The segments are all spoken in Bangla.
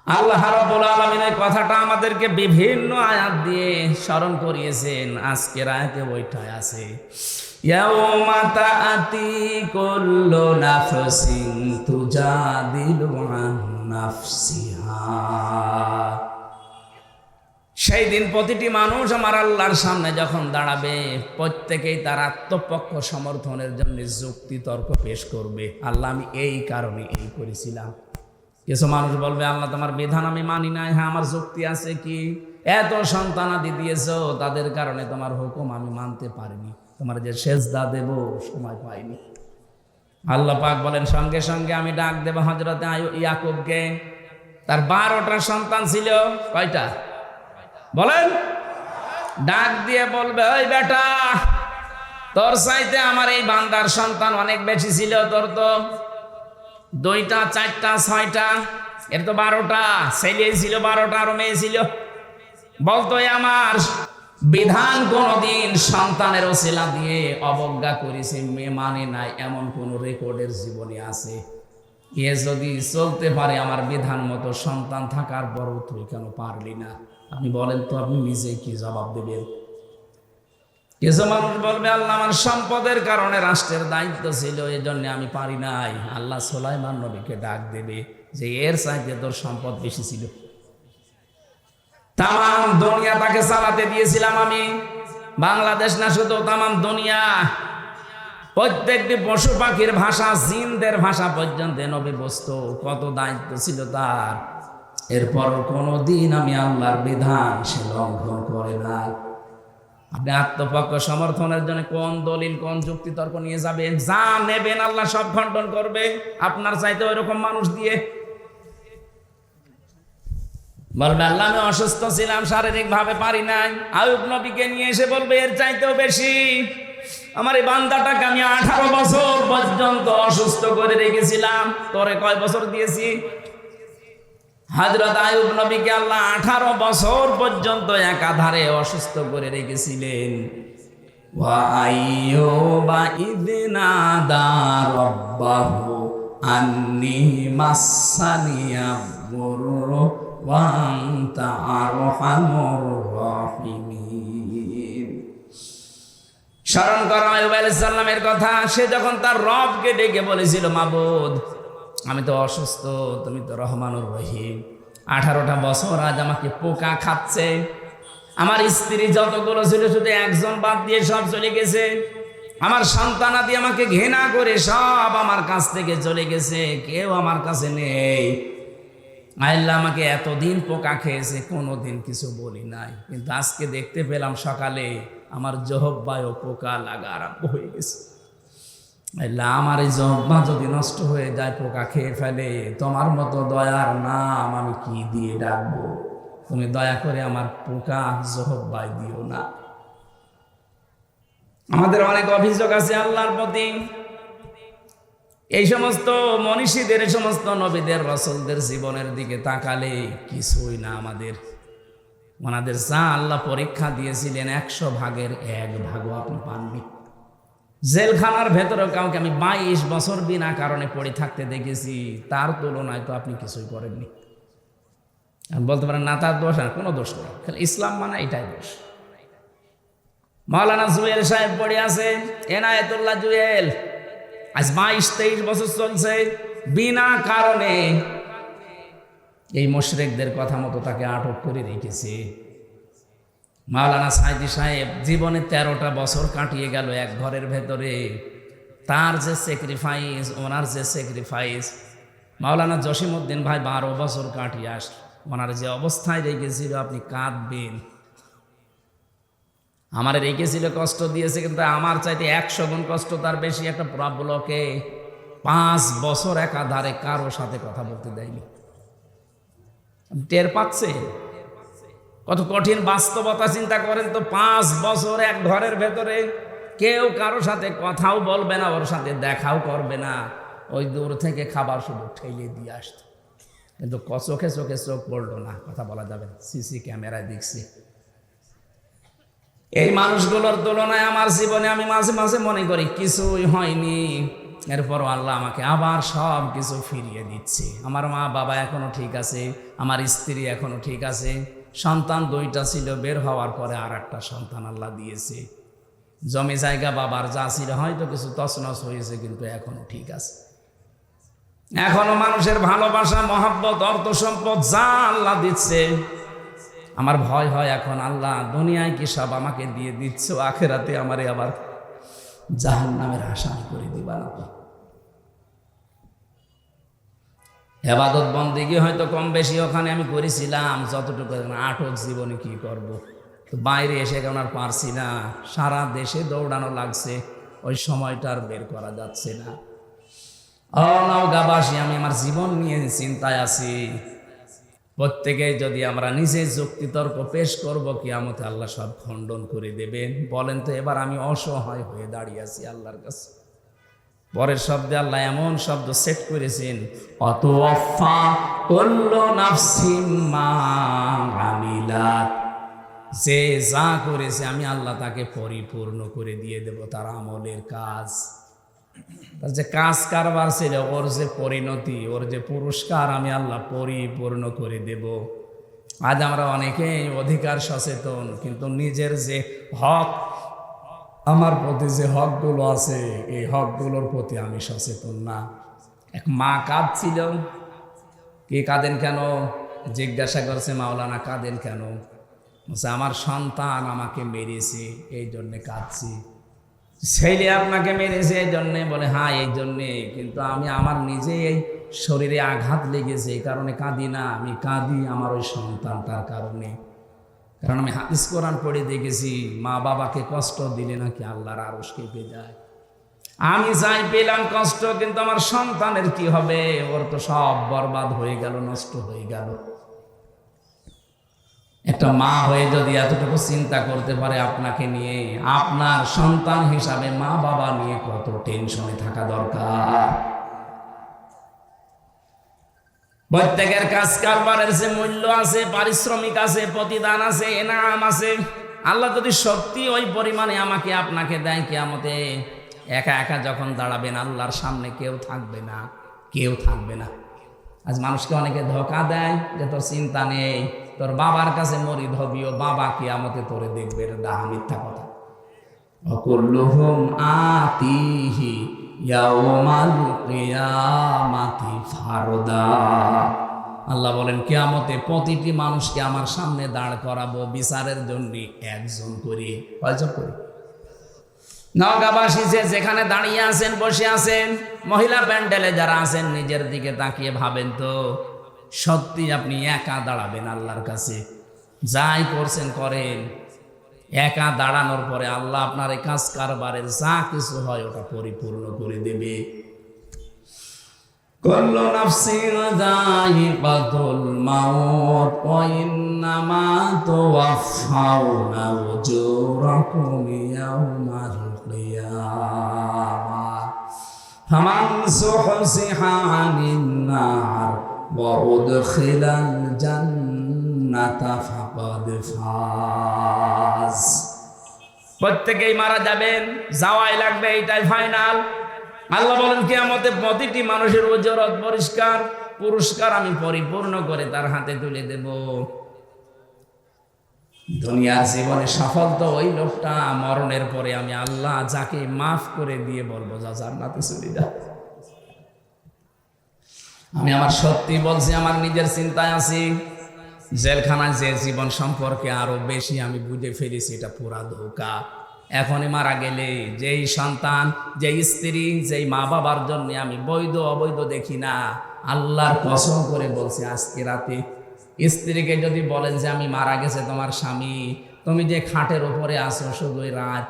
আল্লাহ রাব্বুল আলামিন এই কথাটা আমাদেরকে বিভিন্ন আয়াত দিয়ে স্মরণ করিয়েছেন। আজকের আয়াতে ওইটাই আছে, ইয়াউমা তাআতি কুল্লু নাফসিন তুজাদিলু আন নাফসিহা। সেই দিন প্রতিটি মানুষ আমার আল্লাহর সামনে যখন দাঁড়াবে, প্রত্যেকেই তার আত্মপক্ষ সমর্থনের জন্য যুক্তি তর্ক পেশ করবে। আল্লাহ, আমি এই কারণে এই করেছিলাম। কিছু মানুষ বলবে, আল্লাহ তোমার বিধান আমি মানি নাই, হ্যাঁ আমার যুক্তি আছে, কি এত সন্তানাদি দিয়েছো, তাদের কারণে তোমার হুকুম আমি মানতে পারিনি, তোমার যে সেজদা দেব সময় পাইনি। আল্লাহ পাক বলেন, সঙ্গে সঙ্গে আমি ডাক দেব হযরতে ইয়াকুবকে। তার 12টা সন্তান ছিল, কয়টা বলেন? ডাক দিয়ে বলবে, ওই বেটা, তোর চাইতে আমার এই বান্দার সন্তান অনেক বেশি ছিল। তোর তো 2টা 4টা 6টা, এর তো 12টা ছেলে ছিল, 12টা আরো মেয়ে ছিল। বলতো আমার বিধান কোনদিন সন্তানের ওসিলা দিয়ে অবজ্ঞা করেছে, মেয়ে মানে নাই, এমন কোন রেকর্ডের জীবনে আছে? এ যদি চলতে পারে আমার বিধান মতো, সন্তান থাকার পরও তুই কেন পারলি না? আপনি বলেন তো, আপনি নিজে কি জবাব দেবেন? কিছু মানুষ বলবে, আল্লাহ আমার সম্পদের কারণে রাষ্ট্রের দায়িত্ব ছিল, এই জন্য আমি পারি নাই। আল্লাহ সুলাইমান নবীকে ডাক দেবে যে এর চাইতে তোর সম্পদ বেশি ছিল, তামাম দুনিয়া তাকে চালাতে দিয়েছিলাম আমি। বাংলাদেশ না, শুধু তামাম দুনিয়া, প্রত্যেকটি পশু পাখির ভাষা, জিনদের ভাষা পর্যন্ত নবী বুঝতো, কত দায়িত্ব ছিল তার। এরপর কোনদিন আমি আল্লাহর বিধান সে লঙ্ঘন করে না। আপনি আত্মপক্ষ সমর্থনের জন্য কোন দলিল, কোন যুক্তি তর্ক নিয়ে যাবেন? যা নেবেন আল্লাহ সব খণ্ডন করবে, আপনার চাইতে ওইরকম মানুষ দিয়ে। বলবে, আল্লাহ আমি অসুস্থ ছিলাম, শারীরিক ভাবে পারি নাই। আইয়ুব নবীকে নিয়ে এসে বলবে, এর চাইতেও বেশি। আমার এই বান্দাটাকে আমি 18 বছর পর্যন্ত অসুস্থ করে রেখেছিলাম, তোরে কয় বছর দিয়েছি? হযরত আইয়ুব নবীকে আল্লাহ 18 বছর পর্যন্ত একাধারে অসুস্থ করে রেখেছিলেন। ওয়া আইয়ুবা ইয নাদা রাব্বাহু আন্নী মাসানিয়া দুররু ওয়া আনতা আরহামুর রাহিমিন। স্মরণ করো আইয়ুব আলাইহিস সালামের কথা। সে যখন তার রবকে ডেকে বলেছিল, মাবুদ আমি তো অসুস্থ, তুমি তো রহমানুর রহিম, 18টা বছর আজ আমাকে পোকা খাচ্ছে। আমার স্ত্রী যতগুলো ছিল শুধু একজন বাদ দিয়ে সব চলে গেছে। আমার সন্তানাদি আমাকে ঘৃণা করে সব আমার কাছ থেকে চলে গেছে, কেউ আমার কাছে নেই। আল্লাহ আমাকে এতদিন পোকা খেয়েছে, কোনোদিন কিছু বলি নাই, কিন্তু আজকে দেখতে পেলাম সকালে আমার জহব্বায়ও পোকা লাগা আরম্ভ হয়ে গেছে। আল্লাহ আমার এই জহ্বা যদি নষ্ট হয়ে যায়, পোকা খেয়ে ফেলে, তোমার মতো দয়ার নাম আমি কি দিয়ে ডাকবো? তুমি দয়া করে আমার পোকা জহব্বায় দিও না। আমাদের অনেক অভিযোগ আছে আল্লাহর প্রতি। এই সমস্ত মনীষীদের, এই সমস্ত নবীদের, রাসূলদের জীবনের দিকে তাকালে কিছুই না আমাদের। ওনাদের যা আল্লাহ পরীক্ষা দিয়েছিলেন 100 ভাগের 1 ভাগও আপনি পাননি। জেলখানার ভেতরে কাউকে আমি 22 বছর বিনা কারণে পড়ে থাকতে দেখেছি, তার তুলনায় তো আপনি কিছুই করেননি। বলতে পারেন না তার দোষ, আর কোনো দোষ নেই, খালি ইসলাম মানে এটাই দোষ। মাওলানা জুয়েল সাহেব পড়ে আছে, এনায়েতুল্লাহ জুয়েল, আজ 22-23 বছর চলছে, বিনা কারণে এই মুশরিকদের কথা মতো তাকে আটক করে রেখেছে। মাওলানা সাইদি সাহেব জীবনে 13টা বছর কাটিয়ে গেল এক ঘরের ভেতরে। তার যে স্যাক্রিফাইস, ওনার যে স্যাক্রিফাইস, মাওলানা জসিমউদ্দিন ভাই 12 বছর কাটিয়ে আস, ওনার যে অবস্থায় রেখেছিল আপনি কাঁদবেন। আমার রেখেছিল, কষ্ট দিয়েছে, কিন্তু আমার চাইতে 100 গুণ কষ্ট তার বেশি। একটা ব্লকে 5 বছর একাধারে কারো সাথে কথা বলতে দেয়নি। টের পাচ্ছে কত কঠিন বাস্তবতা? চিন্তা করেন তো, 5 বছর এক ঘরের ভেতরে কেউ কারো সাথে কথাও বলবে না, ওর সাথে দেখাও করবে না, ওই দূর থেকে খাবার শুধু ঠেলে দিয়ে আসতো। কিন্তু চোখে চোখে চোখ পড়লো না, কথা বলা যাবে, সিসি ক্যামেরায় দেখছি। এই মানুষগুলোর তুলনায় আমার জীবনে আমি মাঝে মাঝে মনে করি কিছুই হয়নি। এরপরও আল্লাহ আমাকে আবার সব কিছু ফিরিয়ে দিচ্ছে। আমার মা বাবা এখনো ঠিক আছে, আমার স্ত্রী এখনো ঠিক আছে, সন্তান 2টা ছিল, বের হওয়ার পরে আর একটা সন্তান আল্লাহ দিয়েছে। জমি জায়গা বাবার যা ছিল হয়তো কিছু তছনছ হয়েছে, কিন্তু এখনো ঠিক আছে। এখনো মানুষের ভালোবাসা, মহব্বত, অর্থ সম্পদ যা আল্লাহ দিচ্ছে, আমার ভয় হয় এখন, আল্লাহ দুনিয়ায় কি সব আমাকে দিয়ে দিচ্ছ, আখেরাতে আমারে আবার জাহান্নামের আসামি করে দিবা না। ইবাদত বন্দেগী হয়তো কম বেশি ওখানে আমি করেছিলাম যতটুকু, আটক জীবনে কি করব। তো বাইরে এসে কেন আর পারছি না, সারা দেশে দৌড়ানো লাগছে, ওই সময়টা আর বের করা যাচ্ছে না। নওগাঁবাসী, আমি আমার জীবন নিয়ে চিন্তায় আছি। প্রত্যেকে যদি আমরা নিজে যুক্তিতর্ক পেশ করব, কিয়ামতে আল্লাহ সব খণ্ডন করে দেবেন। বলেন তো, এবার আমি অসহায় হয়ে দাঁড়িয়ে আছি আল্লাহর কাছে। পরের শব্দে আল্লাহ এমন শব্দ সেট করেছেন, অতওয়াফা কুল্লু নাফসিম মা আমিলাত, যে যা করেছে আমি আল্লাহ তাকে পরিপূর্ণ করে দিয়ে দেব, তার আমলের কাজ, তার যে কাজ কারবার ছিল, ওর যে পরিণতি, ওর যে পুরস্কার আমি আল্লাহ পরিপূর্ণ করে দেব। আজ আমরা অনেকেই অধিকার সচেতন, কিন্তু নিজের যে হক, আমার প্রতি যে হকগুলো আছে, এই হকগুলোর প্রতি আমি সচেতন না। এক মা কাঁদছিল, কে কাঁদেন কেন জিজ্ঞাসা করছে মাওলানা, কাঁদেন কেন? বলছে আমার সন্তান আমাকে মেরেছে, এই জন্যে কাঁদছি। ছেলে আপনাকে মেরেছে এই জন্যে? বলে হ্যাঁ এই জন্যে, কিন্তু আমি আমার নিজে এই শরীরে আঘাত লেগেছে, এই কারণে কাঁদি না। আমি কাঁদি আমার ওই সন্তানটার কারণে, কারণ আমি হাদিস কোরআন পড়ে দেখেছি, মা বাবাকে কষ্ট দিলে নাকি আল্লাহর আরশ কেঁপে যায়। আমি যাই পেলাম কষ্ট, কিন্তু আমার সন্তানের কি হবে? ওর তো সব বরবাদ হয়ে গেল, নষ্ট হয়ে গেল। একটা মা হয়ে যদি এতটুকু চিন্তা করতে পারে আপনাকে নিয়ে, আপনার সন্তান হিসাবে মা বাবা নিয়ে কত টেনশনে থাকা দরকার। প্রত্যেকের কাজ কারবারের যে মূল্য আছে, পারিশ্রমিক আছে, প্রতিদান আছে, এনাম আছে। আল্লাহ যদি সত্যি ওই পরিমাণে আমাকে আপনাকে দেয়, কিয়ামতে একা একা যখন দাঁড়াবেন আল্লাহর সামনে, কেউ থাকবে না, কেউ থাকবে না। আজ মানুষকে অনেকে ধোঁকা দেয় যে তোর চিন্তা নেই, তোর বাবার কাছে মরিদ হবিও, বাবা কিয়ামতে তোরে দেখবে। এটা ডাহা মিথ্যা কথা। ওয়াকুল্লুহুম আতিহি ইয়াউমাল কিয়ামাতি ফারদা। আল্লাহ বলেন কিয়ামতে প্রতিটি মানুষকে আমার সামনে দাঁড় করাবো বিচারের জন্য, একজন করে। কয়জন করে? নওগাঁবাসী যে যেখানে দাঁড়িয়ে আছেন, বসে আছেন, মহিলা প্যান্ডেলে যারা আছেন, নিজের দিকে তাকিয়ে ভাবেন তো, সত্যি আপনি একা দাঁড়াবেন আল্লাহর কাছে? যাই করছেন করেন, একা দাঁড়ানোর পরে আল্লাহ আপনার এই কাজ কারবারের যা কিছু হয় ওটা পরিপূর্ণ করে দেবে। কুল্লু নাফসিন যায়িকাতুল মাউত ওয়া ইন্নামা তুওয়াফাউনা উজুরাকুম ইয়াওমাল কিয়ামাহ ফামান যুহজিহা আনিন নার ওয়া উদখিলাল জান্নাতা ফাকাদ ফাজ। প্রত্যেকেই মারা যাবেন, যাওয়াই লাগবে, এটাই ফাইনাল। আল্লাহ বলেন কিয়ামতে প্রতিটি মানুষের উজরত, পরিষ্কার পুরস্কার আমি পরিপূর্ণ করে তার হাতে তুলে দেব। দুনিয়ার জীবনে সফল তো ওই লোকটা, মরণের পরে আমি আল্লাহ যাকে মাফ করে দিয়ে বলবো যা জান্নাতে চলে যা। আমি আমার সত্যি বলছি, আমার নিজের চিন্তায় আছি। জেলখানায় যে জীবন সম্পর্কে আরো বেশি আমি বুঝে ফেলেছি, এটা পুরা ধোঁকা। এখনই মারা গেলে যেই সন্তান, যেই স্ত্রী, যেই মা বাবার জন্য আমি বৈধ অবৈধ দেখি না, আল্লাহর কসম করে বলছি, আজকে রাতে স্ত্রীকে যদি বলেন যে আমি মারা গেছে তোমার স্বামী, তুমি যে খাটের উপরে আসো, শুধু রাত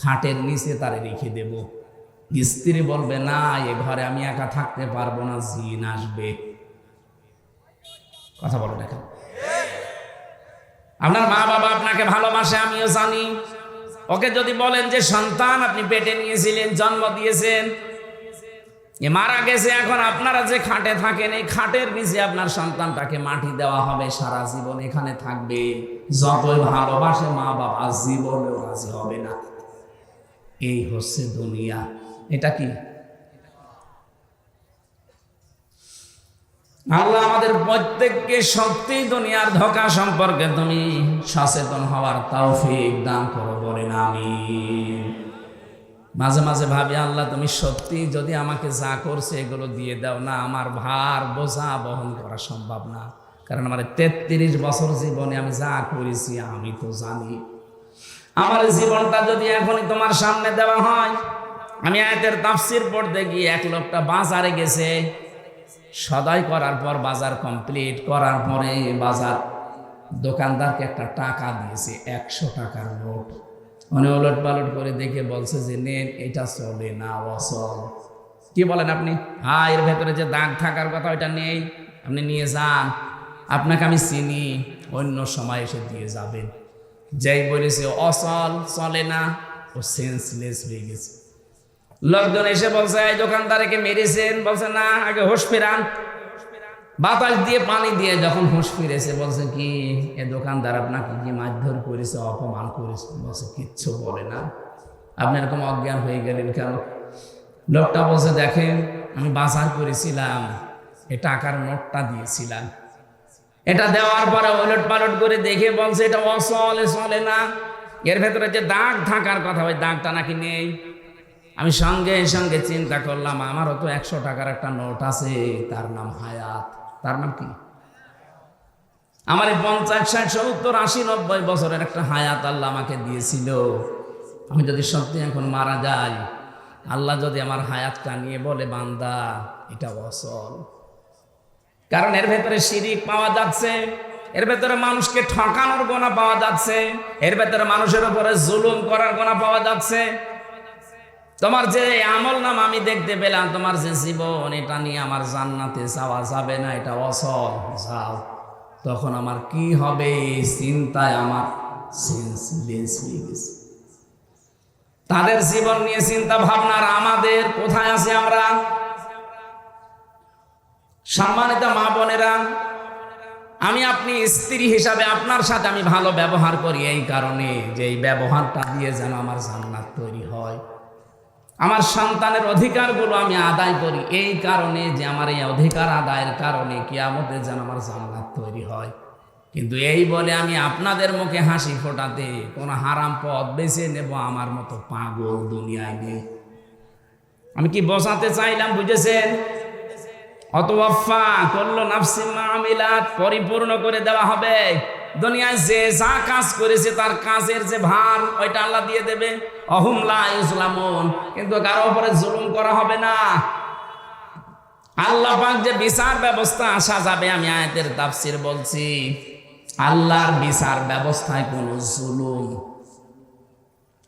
খাটের নিচে তারে রেখে দেব। স্ত্রী বলবে না, এ ঘরে আমি একা থাকতে পারবো না, জিন আসবে। কথা বলো দেখা। আপনার মা বাবা আপনাকে ভালোবাসে, আমিও জানি। ওকে যদি বলেন যে সন্তান আপনি পেটে নিয়েছিলেন, জন্ম দিয়েছেন, এ মারা গেছে, এখন আপনারা যে খাটে থাকেন এই খাটের নিচে আপনার সন্তানটাকে মাটি দেওয়া হবে, সারা জীবন এখানে থাকবে। যতই ভালোবাসে মা বাবা, জীবনেও রাজি হবে না। এই হচ্ছে দুনিয়া। এটা কি আল্লাহ আমাদের প্রত্যেককে সত্যি দুনিয়ার ধোঁকা সম্পর্কে তুমি সচেতন হওয়ার তৌফিক দান করো, বলেন আমিন। মাঝে মাঝে ভাবি আল্লাহ তুমি সত্যি যদি আমাকে যা করছে এগুলো দিয়ে দাও না, আমার ভার বোঝা বহন করা সম্ভব না। কারণ আমার 33 বছর জীবনে আমি যা করেছি আমি তো জানি। আমার জীবনটা যদি এখনই তোমার সামনে দেওয়া হয়, আমি আয়াতের তাফসীর পড়তে গিয়ে এক লোকটা বাজারে গেছে, সদাই করার পর বাজার কমপ্লিট করার পরে বাজার দোকানদারকে একটা টাকা দিয়েছে, 100 টাকার নোট। মানে ওলট পালট করে দেখে বলছে যে নেন, এটা চলে না, অচল। কি বলেন আপনি? হ্যাঁ, এর ভেতরে যে দাগ থাকার কথা ওইটা নেই, আপনি নিয়ে যান, আপনাকে আমি চিনি, অন্য সময় এসে দিয়ে যাবেন। যাই বলেছে অচল, চলে না, ও সেন্সলেস হয়ে গেছে। লোকজন এসে বলছে এই দোকানদারকে মেরেছেন, বলছে না, আগে হুঁশ ফেরান। বাতাস দিয়ে পানি দিয়ে যখন হুঁশ ফিরেছে বলছে কি এ দোকানদার আপনাকে কি মারধর করেছে, অপমান করেছে? বলছে কিচ্ছু বলে না। আপনি এরকম অজ্ঞান হয়ে গেলেন কেন? লোকটা বলছে দেখেন, আমি বাজার করেছিলাম, এ টাকার নোটটা দিয়েছিলাম, এটা দেওয়ার পরে ওলট পালট করে দেখে বলছে এটা অচল, চলে না, এর ভেতরে যে দাগ থাকার কথা ওই দাগটা নাকি নেই। আমি সঙ্গে সঙ্গে চিন্তা করলাম আমারও তো 100 টাকার একটা নোট আছে, তার নাম হায়াত। তার নাম কি? আমার 50, 60, 70, 80, 90 বছরের একটা হায়াত আল্লাহ আমাকে দিয়েছিল। আমি যদি সত্যি এখন মারা যাই, আল্লাহ যদি আমার হায়াতটা নিয়ে বলে বান্দা এটা অচল, কারণ এর ভেতরে শিরিক পাওয়া যাচ্ছে, এর ভেতরে মানুষকে ঠকানোর গোনা পাওয়া যাচ্ছে, এর ভেতরে মানুষের উপরে জুলুম করার গোনা পাওয়া যাচ্ছে। তোমার যে আমল নাম আমি দেখতে পেলাম, তোমার যে জীবন, এটা নিয়ে আমার জান্নাতে যাওয়া যাবে না, এটা অচল, যাও। তখন আমার কি হবে চিন্তায় আমার সেন্সলেস হয়ে গেছে। তাদের জীবন নিয়ে চিন্তা ভাবনার আমাদের কোথায় আছে আমরা? সম্মানিত মা বোনেরা, আমি আপনি স্ত্রী হিসাবে আপনার সাথে আমি ভালো ব্যবহার করি এই কারণে যে এই ব্যবহারটা দিয়ে যেন আমার জান্নাত তৈরি হয়। আমার সন্তানের অধিকারগুলো আমি আদায় করি এই কারণে যে আমার এই অধিকার আদায়ের কারণে কিয়ামতে যেন আমার জান্নাত তৈরি হয়। কিন্তু এই বলে আমি আপনাদের মুখে হাসি ফোটাতে কোনো হারাম পথ বেছে নেব আমার মতো পাগল দুনিয়ায় নেই। আমি কি বোঝাতে চাইলাম বুঝেছেন? অতওয়াফা কুল্লু নাফসিন মা আমিলাত, পরিপূর্ণ করে দেওয়া হবে। দুনিয়ায় যে যা কাজ করেছে তার কাজের যে ভার ওইটা আল্লাহ দিয়ে দেবে। অহুম লা ইউজলামুন, কিন্তু কারো উপরে জুলুম করা হবে না। আল্লাহ পাক যে বিচার ব্যবস্থা আসা যাবে, আমি আয়াতের তাফসীর বলছি, আল্লাহর বিচার ব্যবস্থায় কোনো জুলুম,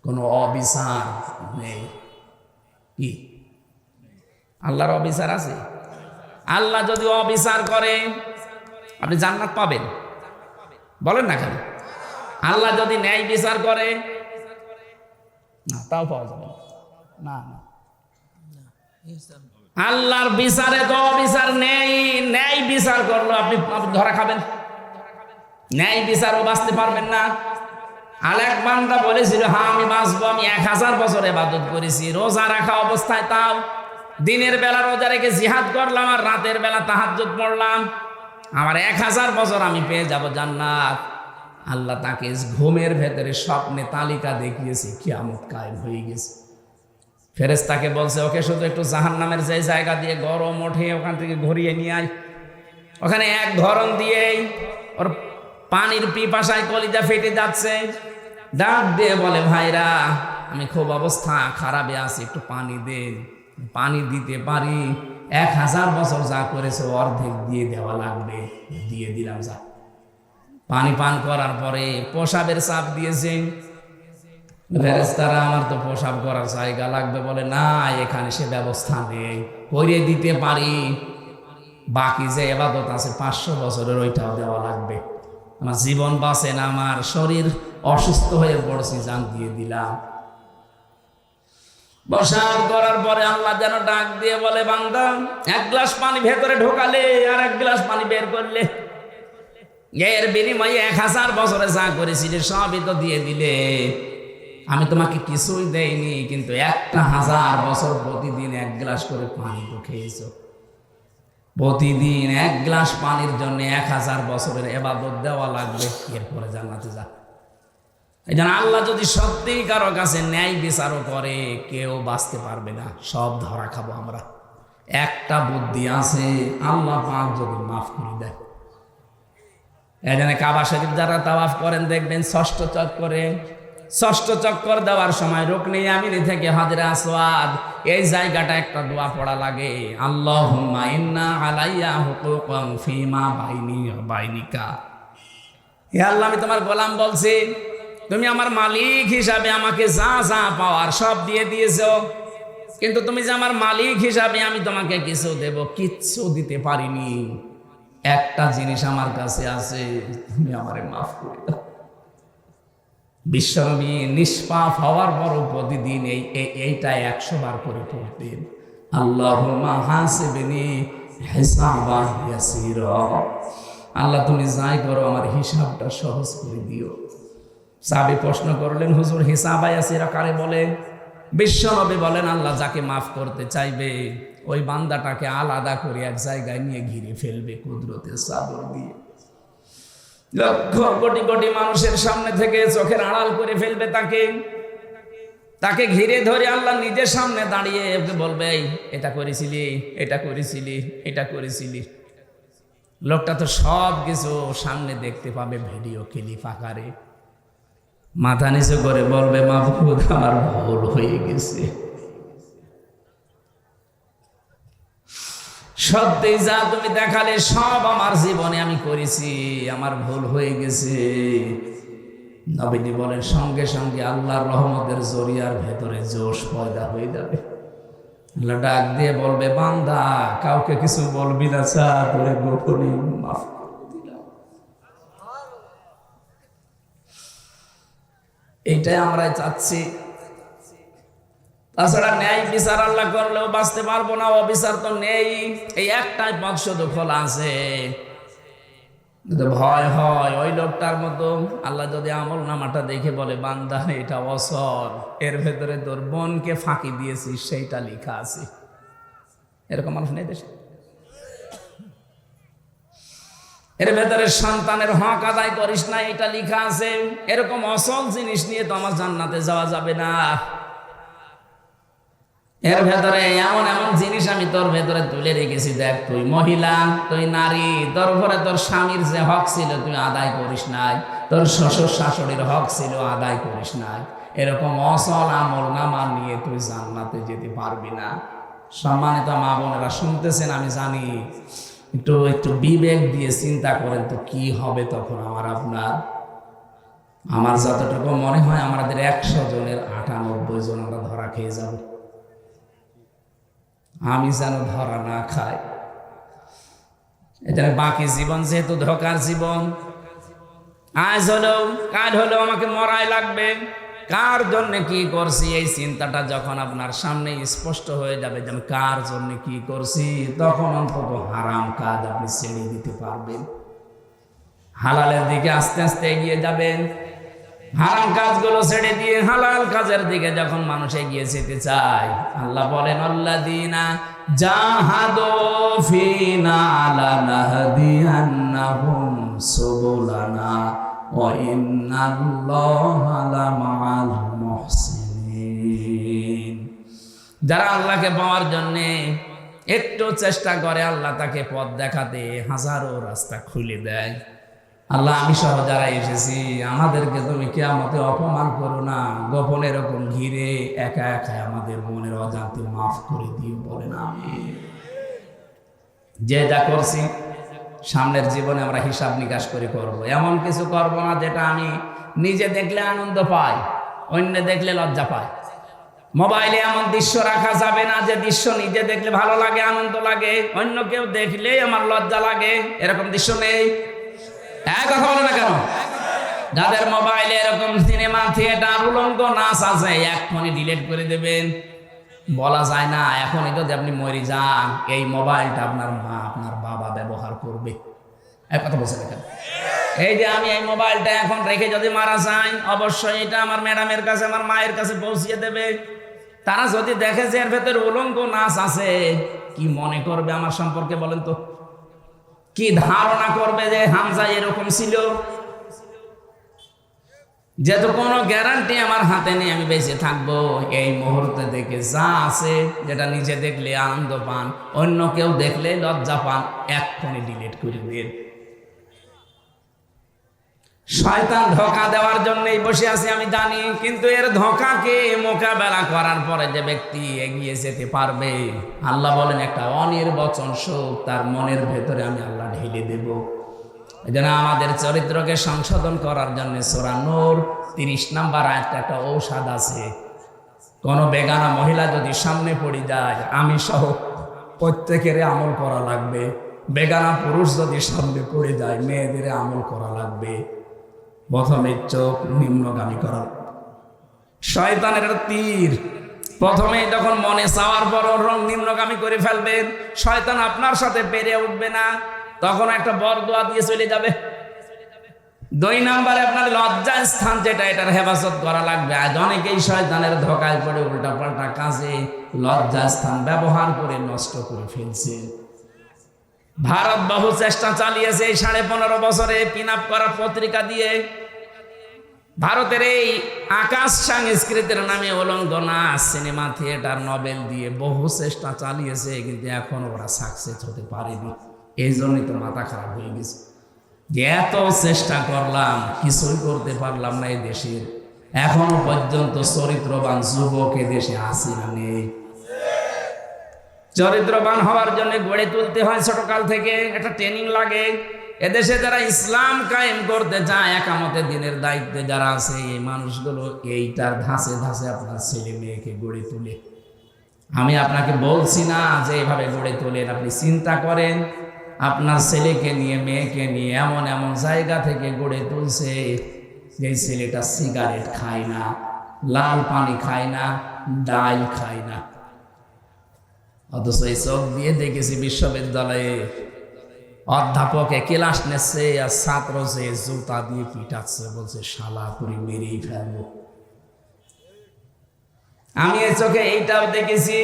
কোনো অবিচার নেই। কি আল্লাহর অবিচার আছে? আল্লাহ যদি অবিচার করে আপনি জান্নাত পাবেন? বলেন না কেন? আল্লাহ যদি ন্যায় বিচার করে না, তাও পাওয়া যাবে না। আল্লাহর বিচারে তো অবিচার নেই। ন্যায় বিচার করলো আপনি ধরা খাবেন, ন্যায় বিচারও বাঁচতে পারবেন না। আলেক বান্দা বলেছিল হ্যাঁ আমি বাঁচবো, আমি 1000 বছর ইবাদত করেছি, রোজা রাখা অবস্থায়, তাও দিনের বেলা রোজা রেখে জিহাদ করলাম আর রাতের বেলা তাহাজ্জুদ পড়লাম, আমার 1000 বছর আমি পেয়ে যাব জান্নাত। আল্লাহ তাকে ঘুমের ভেতরে স্বপ্নে তালিকা দেখিয়েছে, কিয়ামত কায়েম হয়ে গেছে। ফেরেশতাকে বলছে ওকে শুধু একটু জাহান্নামের যে জায়গা দিয়ে গরম ওঠে ওখান থেকে ঘুরিয়ে নিয়ে আয়। ওখানে এক ধরন দিয়েই ওর পানির পিপাসায় কলিজা ফেটে যাচ্ছে। ডাক দিয়ে বলে ভাইরা আমি খুব অবস্থা খারাপে আছি, একটু পানি দেন। পানি দিতে পারি, 1000 বছর যা করেছে অর্ধেক দিয়ে দেওয়া লাগবে, দিয়ে দিলাম। যা পানি পান করার পরে প্রসাবের চাপ দিয়েছে। ফেরেশতারা আমার তো প্রসাব করার জায়গা লাগবে, বলে না এখানে সে ব্যবস্থা নেই, করে দিতে পারি, বাকি যে ইবাদত আছে 500 বছরের ওইটাও দেওয়া লাগবে। আমার জীবন বাঁচে না, আমার শরীর অসুস্থ হয়ে পড়ছি, জান দিয়ে দিলাম। প্রসাব করার পরে আল্লাহ যেন ডাক দিয়ে বলে বান্দা 1 গ্লাস পানি ভেতরে ঢোকালে আর 1 গ্লাস পানি বের করলে, এর বিনিময়ে 1000 বছরে যা করেছিলে সবই তো দিয়ে দিলে। আমি তোমাকে কিছুই দেইনি, কিন্তু 1000 বছর প্রতিদিন 1 গ্লাস করে পানি তো খেয়েছো। প্রতিদিন 1 গ্লাস পানির জন্য 1000 বছরের ইবাদত দেওয়া লাগবে, এরপরে জান্নাতে যা। এই জন্য আল্লাহ যদি সত্যি কারো কাছে ন্যায় বিচারও করে, কেউ বাঁচতে পারবে না, সব ধরা খাবো আমরা। একটা বুদ্ধি আছে, আল্লাহ পাক যদি মাফ করে দেয়। এই জন্য কাবা শরীফ যারা তাওয়াফ করেন দেখবেন ষষ্ঠ চক্কর দেওয়ার সময় রুকনে ইয়ামিনী থেকে হাজরে আসওয়াদ এই জায়গাটা একটা দোয়া পড়া লাগে, আল্লাহুম্মা ইন্না আলাইয়া হুকুকান ফিমা বাইনি ওয়া বাইনিকা। হে আল্লাহ, আমি তোমার গোলাম বলছি, তুমি আমার মালিক হিসাবে আমাকে যা যা পাওয়ার সব দিয়ে দিয়েছো, কিন্তু তুমি যে আমার মালিক হিসাবে আমি তোমাকে কিছু দেব, কিচ্ছু দিতে পারিনি। একটা জিনিস আমার কাছে আছে, তুমি আমারে মাফ করে দাও। বিশ্বনবী নিষ্পাপ হওয়ার পর প্রতিদিন এইটা 100 বার করে পড়তেন, আল্লাহুম্মা হাসিবনি হিসাবান ইয়াসীরা। আল্লাহ তুমি যাই করো আমার হিসাবটা সহজ করে দিও। সাহাবী প্রশ্ন করলেন, হুজুর হিসাব ইয়াসীরা কারে বলে? বিশ্বনবী বলেন, আল্লাহ যাকে মাফ করতে চাইবে ওই বান্দাটাকে আলাদা করে এক জায়গায় নিয়ে ঘিরে ফেলবে কুদরতের চাদর দিয়ে। লক্ষ কোটি কোটি মানুষের সামনে থেকে চোখের আড়াল করে ফেলবে তাকে ঘিরে ধরে আল্লাহ নিজের সামনে দাঁড়িয়ে ওকে বলবে, এটা করেছিলি, এটা করেছিলি, এটা করেছিলি। লোকটা তো সব কিছু সামনে দেখতে পাবে ভিডিও ক্লিপ আকারে। মাথা নিচু করে বলবে, মাবুদ আমার ভুল হয়ে গেছে। সত্যি যা তুমি দেখালে সব আমার জীবনে আমি করেছি, আমার ভুল হয়ে গেছে। নবীজি বলেন, সঙ্গে সঙ্গে আল্লাহর রহমতের জরিয়ার ভেতরে জোশ পয়দা হয়ে যাবে। আল্লাহ ডাক দিয়ে বলবে, বান্দা কাউকে কিছু বলবি না, চা করে গোপনে মাফ করে দিলাম। এইটাই আমরা চাচ্ছি। তাছাড়া ন্যায় বিচার আল্লাহ করলেও বাঁচতে পারবো না, অবিচার তো নেই। এই একটাই পথ শুধু খোলা আছে। ভয় হয় ওই লোকটার মতো, আল্লাহ যদি আমল নামাটা দেখে বলে, বান্দা এটা অসল, এর ভেতরে তোর বোনকে ফাঁকি দিয়েছিস সেইটা লেখা আছে। এরকম মানুষ নেই দেশে। এর ভেতরে সন্তানের হক আদায় করিস না, এটা লেখা আছে। এরকম অসল জিনিস নিয়ে তো আমার জান্নাতে যাওয়া যাবে না। এর ভেতরে এমন এমন জিনিস আমি তোর ভেতরে তুলে রেখেছি, দেখ তুই মহিলা, তুই নারী, তোর উপরে তোর স্বামীর যে হক ছিল তুই আদায় করিস নাই, তোর শ্বশুর শাশুড়ির হক ছিল আদায় করিস নাই। এরকম অসল আমল নামা নিয়ে তুই জান্নাতে যেতে পারবি না। সম্মানিত মা বোনেরা শুনতেছেন, আমি জানি, একটু বিবেক দিয়ে চিন্তা করেন তো কি হবে তখন আমার যতটুকু মনে হয় আমাদের 100 জনের 98 জন আমরা ধরা খেয়ে যাব। আমি যেন ধরা না খাই। এটা বাকি জীবন যেহেতু ধোকার জীবন, আজ হলেও কাল হলেও আমাকে মরাই লাগবে। কার জন্য কি করছি এই চিন্তাটা যখন আপনার সামনে স্পষ্ট হয়ে যাবে যে আমি কার জন্য কি করছি, তখন অন্তত হারাম কাজ আপনি ছেড়ে দিতে পারবেন, হালালের দিকে আস্তে আস্তে এগিয়ে যাবেন। হারাম কাজগুলো ছেড়ে দিয়ে হালাল কাজের দিকে যখন মানুষ এগিয়ে যেতে চায়, আল্লাহ বলেন, আল্লাযীনা জাহাদু ফীনা লানাহদিয়ান্নাহুম সুবুলানা ওয়া ইন্নাল্লাহা লামাআল মুহসিনিন। যারা আল্লাহকে পাওয়ার জন্য একটু চেষ্টা করে, আল্লাহ তাকে পথ দেখাতে হাজারো রাস্তা খুলে দেয়। আল্লাহ আমি সহ যারা এসেছি আমাদেরকে তুমি কিয়ামতে অপমান করো না, গোপনে এরকম ঘিরে একা একা আমাদের মনের অজান্তে মাফ করে দিও, বলেন আমিন। যে যা করছি সামনের জীবনে আমরা হিসাব নিকাশ করে করব। এমন কিছু করব না যেটা আমি নিজে দেখলে আনন্দ পাই, অন্য দেখলে লজ্জা পাই। মোবাইলে এমন দৃশ্য রাখা যাবে না যে দৃশ্য নিজে দেখলে ভালো লাগে, আনন্দ লাগে, অন্য কেউ দেখলেই আমার লজ্জা লাগে। এরকম দৃশ্য নেই। কথা বলে না কেন? যাদের মোবাইলে এরকম সিনেমা থিয়েটার উলঙ্গ নাচ আছে, এখনই ডিলিট করে দেবেন। বলা যায় না এখনই যদি আপনি মরে যান এই মোবাইলটা আপনার মা আপনার বাবা ব্যবহার করবে। এক কথা বলছে কেন? এই যে আমি এই মোবাইলটা এখন রেখে যদি মারা যাই, অবশ্যই এটা আমার ম্যাডামের কাছে, আমার মায়ের কাছে পৌঁছিয়ে দেবে। তারা যদি দেখে যে এর ভেতরে উলঙ্গ নাচ আছে, কি মনে করবে আমার সম্পর্কে বলেন তো? কি ধারণা করবে যে হামজা এরকম ছিল? যেহেতু কোনো গ্যারান্টি আমার হাতে নেই আমি বেঁচে থাকবো, এই মুহূর্তে দেখে যা আছে, যেটা নিজে দেখলে আনন্দ পান, অন্য কেউ দেখলে লজ্জা পান, এক্ষুনি ডিলিট করে দিন। শয়তান ধোঁকা দেওয়ার জন্যই বসে আছি আমি জানি, কিন্তু এর ধোঁকাকে মোকাবেলা করার পরে যে ব্যক্তি এগিয়ে যেতে পারবে, আল্লাহ বলেন একটা অনির্বচন সুখ তার মনের ভেতরে আমি আল্লাহ ঢেলে দেব। এই জন্য আমাদের চরিত্রকে সংশোধন করার জন্য সূরা নূর 30 নম্বর আয়াতে একটা ঔষধ আছে। কোনো বেগানা মহিলা যদি সামনে পড়ে যায়, আমি সহ প্রত্যেকের আমল করা লাগবে। বেগানা পুরুষ যদি সামনে পড়ে যায়, মেয়েদের আমল করা লাগবে। প্রথমে চোখ নিম্নগামী করা, শয়তানের তীর প্রথমে যখন মনে চাওয়ার পর রং নিম্নগামী করে ফেলবেন, শয়তান আপনার সাথে পেরে উঠবে না, তখন একটা বরদোয়া দিয়ে চলে যাবে। 2 নম্বরে আপনার লজ্জা স্থান যেটা, এটার হেফাজত করা লাগবে। আজ অনেকেই শয়তানের ধোঁকায় পড়ে উল্টা পাল্টা কাজে লজ্জা স্থান ব্যবহার করে নষ্ট করে ফেলছে। ভারত বহু চেষ্টা চালিয়েছে এই 15.5 বছরে পিন আপ করার পত্রিকা দিয়ে। ভারতের এই আকাশ সংস্কৃতির নামে উলঙ্গ নাচ, সিনেমা, থিয়েটার, নভেল দিয়ে বহু চেষ্টা চালিয়েছে, কিন্তু এখনো ওরা সাকসেস হতে পারেনি। এই জন্যই তো মাথা খারাপ হয়ে গেছে যে এত চেষ্টা করলাম, কিছুই করতে পারলাম না। এই দেশের এখনো পর্যন্ত চরিত্রবান যুবক এ দেশে আছে না নেই? চরিত্রবান হওয়ার জন্য গড়ে তুলতে হয় ছোটকাল থেকে, একটা ট্রেনিং লাগে। এদেশে যারা ইসলাম কায়েম করতে চায়, একামতে দিনের দায়িত্বে যারা আছে, এই মানুষগুলো এইটার ধাঁচে ধাঁচে আপনার ছেলে মেয়েকে গড়ে তুলে। আমি আপনাকে বলছি না যে এভাবে গড়ে তোলেন, আপনি চিন্তা করেন আপনার ছেলেকে নিয়ে মেয়েকে নিয়ে এমন এমন জায়গা থেকে গড়ে তুলছে যে ছেলেটা সিগারেট খায় না, লাল পানি খায় না, ডাল খায় না। অথচ এই চোখ দিয়ে দেখেছি বিশ্ববিদ্যালয়ে অধ্যাপকে ক্লাস নিচ্ছে আর ছাত্র যে জুতা দিয়ে পিটাচ্ছে, বলছে শালা করে মেরেই ফেলবো। আমি এই চোখে এইটাও দেখেছি,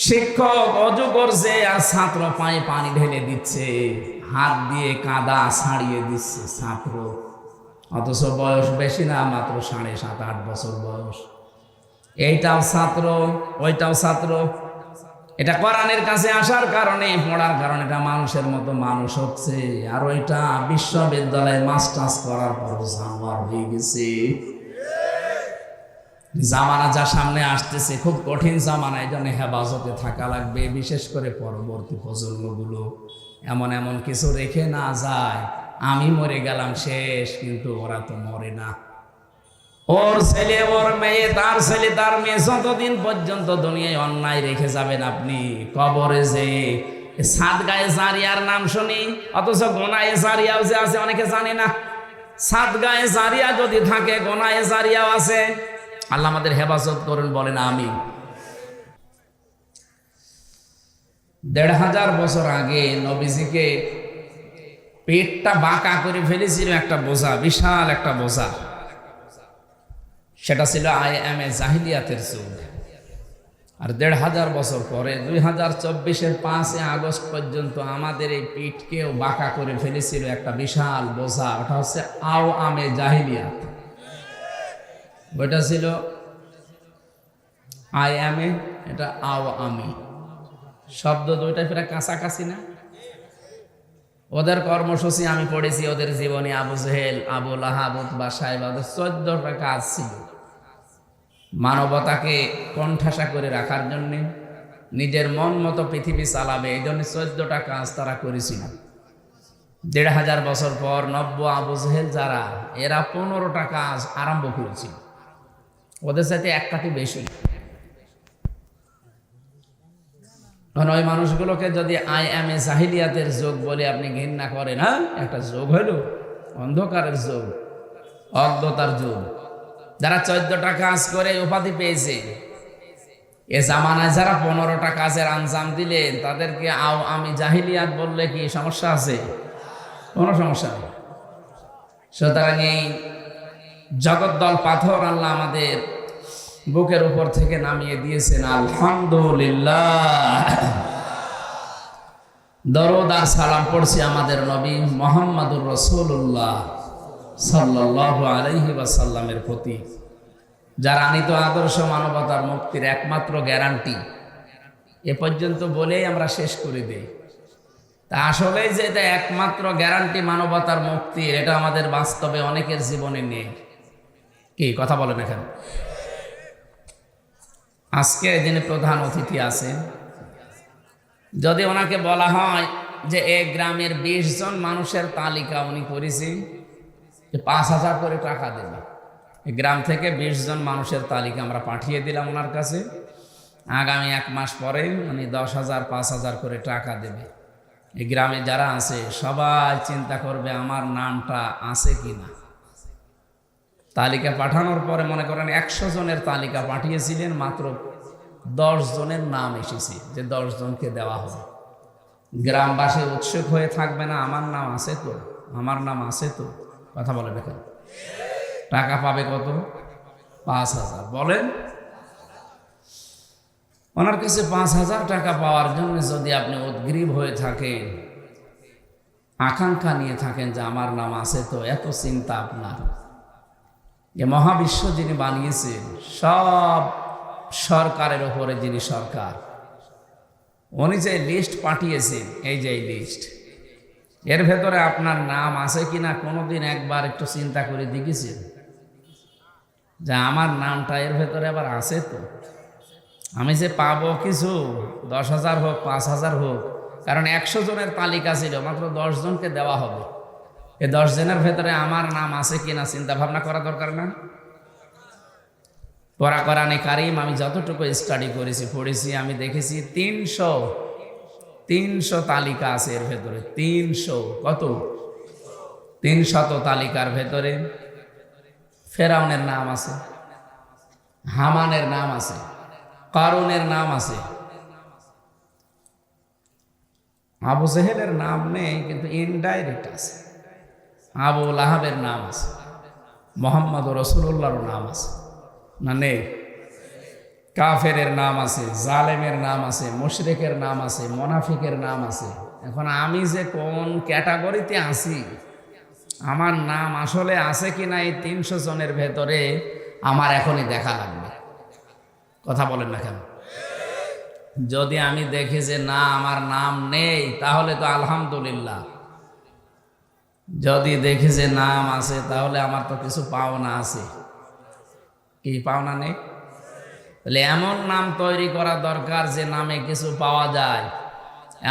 শিক্ষক অজু করছে আর ছাত্র পায়ে পানি ঢেলে দিচ্ছে, হাত দিয়ে কাদা ছাড়িয়ে দিচ্ছে ছাত্র। অথচ বয়স বেশি না, মাত্র 7.5-8 বছর বয়স। এইটাও ছাত্র, ওইটাও ছাত্র। এটা কোরআনের কাছে আসার কারণে, পড়ার কারণে এটা মানুষের মতো মানুষ হচ্ছে। আর ওইটা বিশ্ববিদ্যালয়ে মাস্টার্স করার পর জানোয়ার হয়ে গেছে। জামানা যা সামনে আসতেছে খুব কঠিন জামানা, এই জন্য হেফাজতে থাকা লাগবে। বিশেষ করে পরবর্তী প্রজন্মগুলো এমন এমন কিছু রেখে না যায়, আমি মরে গেলাম শেষ, কিন্তু ওরা তো মরে না। ওর ছেলে, ওর মেয়ে, তার ছেলে, তার মেয়ে, যতদিন পর্যন্ত দুনিয়ায় অন্যায় রেখে যাবেন আপনি, কবরে যে সাদগায়ে জারিয়ার নাম শুনি, অথচ গোনায়ে জারিয়াও যে আছে অনেকে জানে না। সাদগায়ে জারিয়া যদি থাকে, গোনায়ে জারিয়াও আছে। আল্লাহ আমাদের হেফাজত করুন, বলেন আমি। 1500 বছর আগে নবীজিকে পেটটা বাঁকা করে ফেলেছিল একটা বোঝা, বিশাল একটা বোঝা। সেটা ছিল আইএমএ জাহিলিয়াতের যুগ। আর 1500 বছর পরে 2024-এর 5 আগস্ট পর্যন্ত আমাদের এই পিঠকেও বাঁকা করে ফেলেছিল একটা বিশাল বোঝা। ওটা হচ্ছে আওয়ামে জাহিলিয়াত। ওইটা ছিল আইএমএ, এটা আওয়ামী। শব্দ দুইটা প্রায় কাছাকাছি না? ওদের কর্মসূচি আমি পড়েছি, ওদের জীবনী, আবু জেহেল, আবু লাহাব, উতবা, সাইবা, ওদের 14টা কাজ ছিল মানবতাকে কণ্ঠাসা করে রাখার জন্যে, নিজের মন মতো পৃথিবী চালাবে, এই জন্য 14টা কাজ তারা করেছিল। 1500 বছর পর নব্য আবু জেহেল যারা, এরা 15টা কাজ আরম্ভ করেছিল, ওদের সাথে এক কাটি বেশি। ওই মানুষগুলোকে যদি আইএমএ জাহিলিয়াতের যুগ বলে আপনি ঘৃণা করেন, হ্যাঁ, একটা যুগ হইল, অন্ধকারের যুগ, অজ্ঞতার যুগ। যারা 14টা কাজ করে উপাধি পেয়েছে, এ জামানায় যারা 15টা কাজের আঞ্জাম দিলেন, তাদেরকে আমি জাহিলিয়াত বললে কি সমস্যা আছে? কোনো সমস্যা নেই। সুতরাং এই জগদ্দল পাথর আল্লাহ আমাদের বুকের উপর থেকে নামিয়ে দিয়েছেন। আলহামদুলিল্লাহ। দরুদ আর সালাম পড়ছি আমাদের নবী মুহাম্মদুর রাসূলুল্লাহ সাল্লাল্লাহু আলাইহি ওয়াসাল্লামের প্রতি, যার আনিত আদর্শ মানবতার মুক্তির একমাত্র গ্যারান্টি। এ পর্যন্ত বলেই আমরা শেষ করে দেই। তা আসলেই যে এটা একমাত্র গ্যারান্টি মানবতার মুক্তির, এটা আমাদের বাস্তবে অনেকের জীবনে নেই। কি কথা বলেন এখানে? আজকে যিনি প্রধান অতিথি আছেন, যদি ওনাকে বলা হয় যে এই গ্রামের 20 জন মানুষের তালিকা উনি করেছি, 5,000 করে টাকা দেবে। এই গ্রাম থেকে 20 জন মানুষের তালিকা আমরা পাঠিয়ে দিলাম ওনার কাছে, আগামী 1 মাস পরে উনি 10,000 5,000 করে টাকা দেবে। এই গ্রামে যারা আছে সবাই চিন্তা করবে আমার নামটা আছে কিনা। তালিকা পাঠানোর পরে মনে করেন 100 জনের তালিকা পাঠিয়েছিলেন, মাত্র 10 জনের নাম এসেছে যে 10 জনকে দেওয়া হবে। গ্রামবাসী উৎসুক হয়ে থাকবে না, আমার নাম আছে তো, আমার নাম আছে তো? কথা বলে দেখেন। টাকা পাবে কত? 5,000। বলেন, ওনার কাছে 5,000 টাকা পাওয়ার জন্য যদি আপনি উদ্গ্রীব হয়ে থাকেন, আকাঙ্ক্ষা নিয়ে থাকেন যে আমার নাম আছে তো, এত চিন্তা আপনার, যে মহাবিশ্ব যিনি বানিয়েছেন, সব সরকারের ওপরে যিনি সরকার, উনি যে লিস্ট পাঠিয়েছেন, এই যে লিস্ট, এর ভেতরে আপনার নাম আছে কিনা কোনোদিন একবার একটু চিন্তা করে দেখেছেন যে আমার নামটা এর ভেতরে আবার আছে তো? আমি যে পাবো কিছু, 10,000 হোক 5,000 হোক, কারণ 100 জনের তালিকা ছিল, মাত্র 10 জনকে দেওয়া হবে। এই 10 জনের ভেতরে আমার নাম আছে কিনা চিন্তা ভাবনা করা দরকার না? কোরআনে কারীম আমি যতটুকু স্টাডি করেছি, পড়েছি, আমি দেখেছি 300 তালিকা আছে এর ভেতরে। 300 কত? 300 তালিকার ভেতরে ফেরাউনের নাম আছে, হামানের নাম আছে, কারুনের নাম আছে, আবু জেহেলের নাম নেই কিন্তু ইনডাইরেক্ট আছে, আবু লাহাবের নাম আছে, মুহাম্মদ রাসূলুল্লাহর নাম আছে না নেই? কাফেরের নাম আছে, জালেমের নাম আছে, মুশরিকের নাম আছে, মুনাফিকের নাম আছে। এখন আমি যে কোন ক্যাটাগরিতে আছি, আমার নাম আসলে আছে কিনা এই 300 জনের ভেতরে, আমার এখনই দেখা লাগবে। কথা বলেন না কেন? যদি আমি দেখি যে না আমার নাম নেই, তাহলে তো আলহামদুলিল্লাহ। যদি দেখি যে নাম আছে, তাহলে আমার তো কিছু পাওনা আছে। কি পাওনা নেই? তাহলে এমন নাম তৈরি করা দরকার যে নামে কিছু পাওয়া যায়।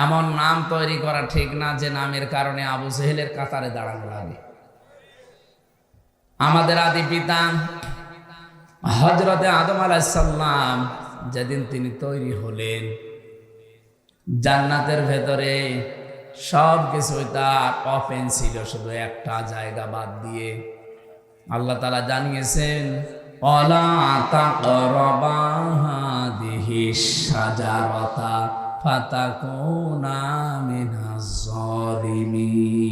এমন নাম তৈরি করা ঠিক না যে নামের কারণে আবু জেহেলের কাতারে দাঁড়ানো লাগে। আমাদের আদি পিতা হযরতে আদম আলাইহিস সালাম যেদিন তিনি তৈরি হলেন, জান্নাতের ভেতরে সব কিছু তার ওপেন ছিল, শুধু একটা জায়গা বাদ দিয়ে। আল্লাহ তাআলা জানিয়েছেন, ওয়ালা তাকরাবা হাদিহিশ শাজারাতা ফাতাকুনা মিনাজ জালিমিন।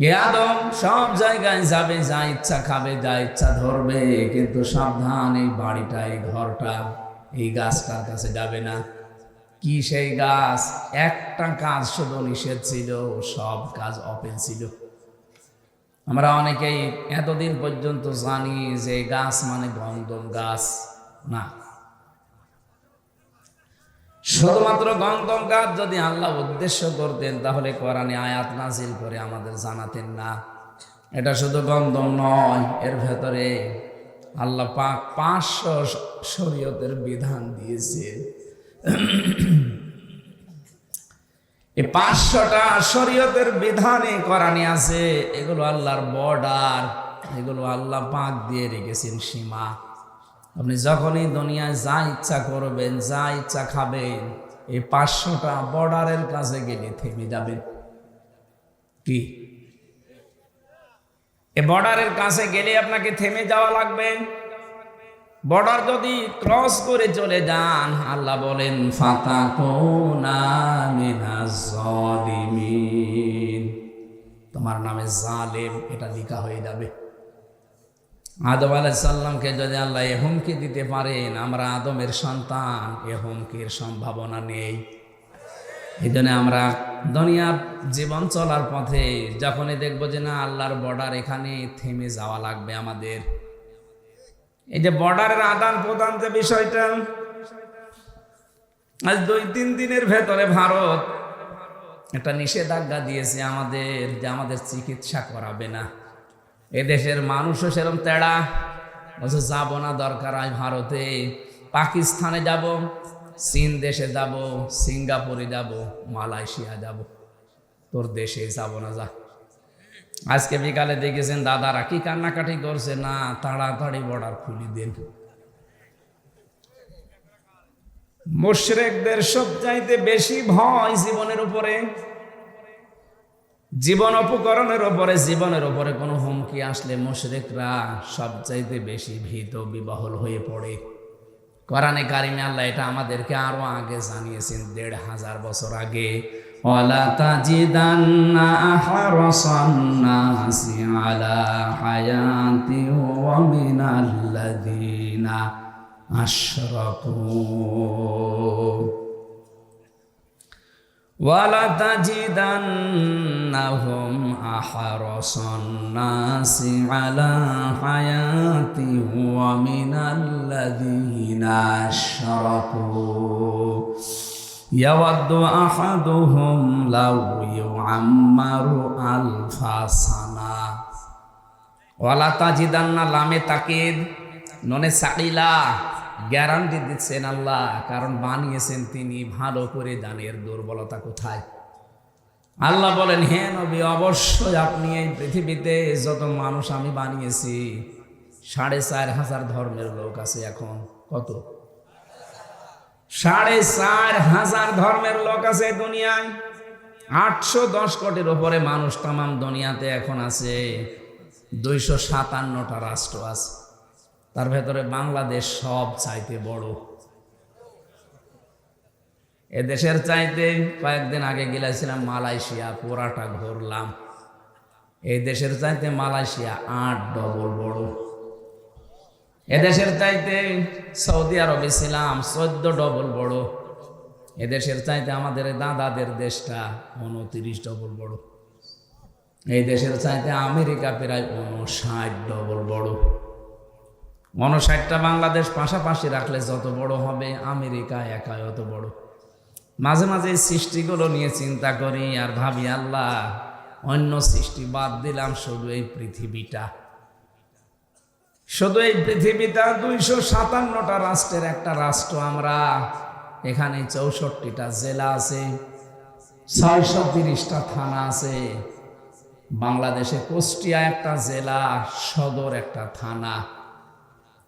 হে আদম, সব জায়গায় যাবে, যা ইচ্ছা খাবে, যা ইচ্ছা ধরবে, কিন্তু সাবধান, এই বাড়িটা, এই ঘরটা, এই গাছটার কাছে যাবে না। কি সেই গাছ? একটা কাজ শুধু নিষেধ ছিল, সব কাজ ওপেন ছিল। আমরা অনেকেই এতদিন পর্যন্ত জানি যে গাছ মানে গন্ধম গাছ না। শুধুমাত্র গন্ধম গাছ যদি আল্লাহ উদ্দেশ্য করতেন, তাহলে কোরআনে আয়াত নাজিল করে আমাদের জানাতেন না এটা শুধু গন্ধম নয়, এর ভেতরে আল্লাহ পাক 500 শরীয়তের বিধান দিয়েছে। এই 500টা শরীয়তের বিধানে কোরআনে আছে। এগুলো আল্লাহর বর্ডার, এগুলো আল্লাহ পাক দিয়ে রেখেছেন সীমা। আপনি যখনই দুনিয়ায় যা ইচ্ছা করবেন, যা ইচ্ছা খাবেন, এই 500টা বর্ডারের কাছে গেলে থেমে যাবেন। কি এই বর্ডারের কাছে গেলে আপনাকে থেমে যাওয়া লাগবে। বর্ডার যদি ক্রস করে চলে যান, আল্লাহ বলেন ফাতাকুনা মিনাজ জালিমিন, তোমার নামে জালেম এটা লেখা হয়ে যাবে। আদম আলাইহিস সালামকে যদি আল্লাহ এ হুমকি দিতে পারেন, আমরা আদমের সন্তান, এ হুমকির সম্ভাবনা নেই। এই জন্য আমরা দুনিয়ার জীবন চলার পথে যখনই দেখবো যে না আল্লাহর বর্ডার এখানে থেমে যাওয়া লাগবে আমাদের, এই যে বর্ডারের আদান প্রদান যে বিষয়টা, আজ 2-3 দিনের ভেতরে ভারত একটা নিষেধাজ্ঞা দিয়েছে আমাদের, যে আমাদের চিকিৎসা করাবে না। এদেশের মানুষও সেরকম তেড়া, বলছে যাবো না, দরকার হয় ভারতে, পাকিস্তানে যাব, চীন দেশে যাব, সিঙ্গাপুরে যাব, মালয়েশিয়া যাব, তোর দেশে যাব না, যা। আজকে বিকালে দেখেছেন দাদারা কি কান্নাকাটি করছে, না তাড়াতাড়ি বর্ডার খুলি দেন। মুশরিকদের সবচাইতে বেশি ভয় জীবনের উপরে, জীবন উপকরণের উপরে, জীবনের উপরে কোনো হুমকি আসলে মুশরিকরা সবচাইতে বেশি ভীত বিবহল হয়ে পড়ে। কোরআনে কারিমে আল্লাহ এটা আমাদেরকে আরো আগে জানিয়েছেন, 1500 বছর আগে, ওয়ালা তাজিদান্না আহরাসান নাসি আলা হায়াতি ওয়া মিনাল্লাযিনা আশরাকু ওয়ালা তাজিদান্নাহুম আহরাসান নাসি আলা হায়াতি ওয়া মিনাল্লাযিনা আশরাকু ইয়াওয়াদ্দু আহাদুহুম লাউ ইউআম্মারু আলফা সানা। ওয়ালা তাজিদান্না লামে তাকিদ ননে সাকিলা, গ্যারান্টি দিচ্ছেন আল্লাহ, কারণ বানিয়েছেন তিনি, ভালো করে জানেন দুর্বলতা কোথায়। আল্লাহ বলেন, হে নবী, অবশ্যই আপনি এই পৃথিবীতে যত মানুষ আমি বানিয়েছি, 4500 ধর্মের লোক আছে এখন। কত? 4500 ধর্মের লোক আছে দুনিয়ায়। 810 কোটির উপরে মানুষ তামাম দুনিয়াতে এখন আছে। 257টা রাষ্ট্র আছে, তার ভেতরে বাংলাদেশ সব চাইতে বড়। এ দেশের চাইতে কয়েকদিন আগে গেছিলাম মালয়েশিয়া, পুরাটা ঘুরলাম। এই দেশের চাইতে মালয়েশিয়া 8 ডবল বড়। এদেশের চাইতে সৌদি আরবে ছিলাম, 14 ডবল বড়। এদেশের চাইতে আমাদের দাদাদের দেশটা 29 ডবল বড়। এই দেশের চাইতে আমেরিকা প্রায় 59 ডবল বড়। 59টা বাংলাদেশ পাশাপাশি রাখলে যত বড় হবে, আমেরিকা একাই অত বড়। মাঝে মাঝে সৃষ্টিগুলো নিয়ে চিন্তা করি আর ভাবি, আল্লাহ অন্য সৃষ্টি বাদ দিলাম, শুধু এই পৃথিবীটা, শুধু এই পৃথিবীটা 257টা রাষ্ট্রের একটা রাষ্ট্র আমরা। এখানে 64টা জেলা আছে, 630টা থানা আছে। বাংলাদেশে কুষ্টিয়া একটা জেলা, সদর একটা থানা।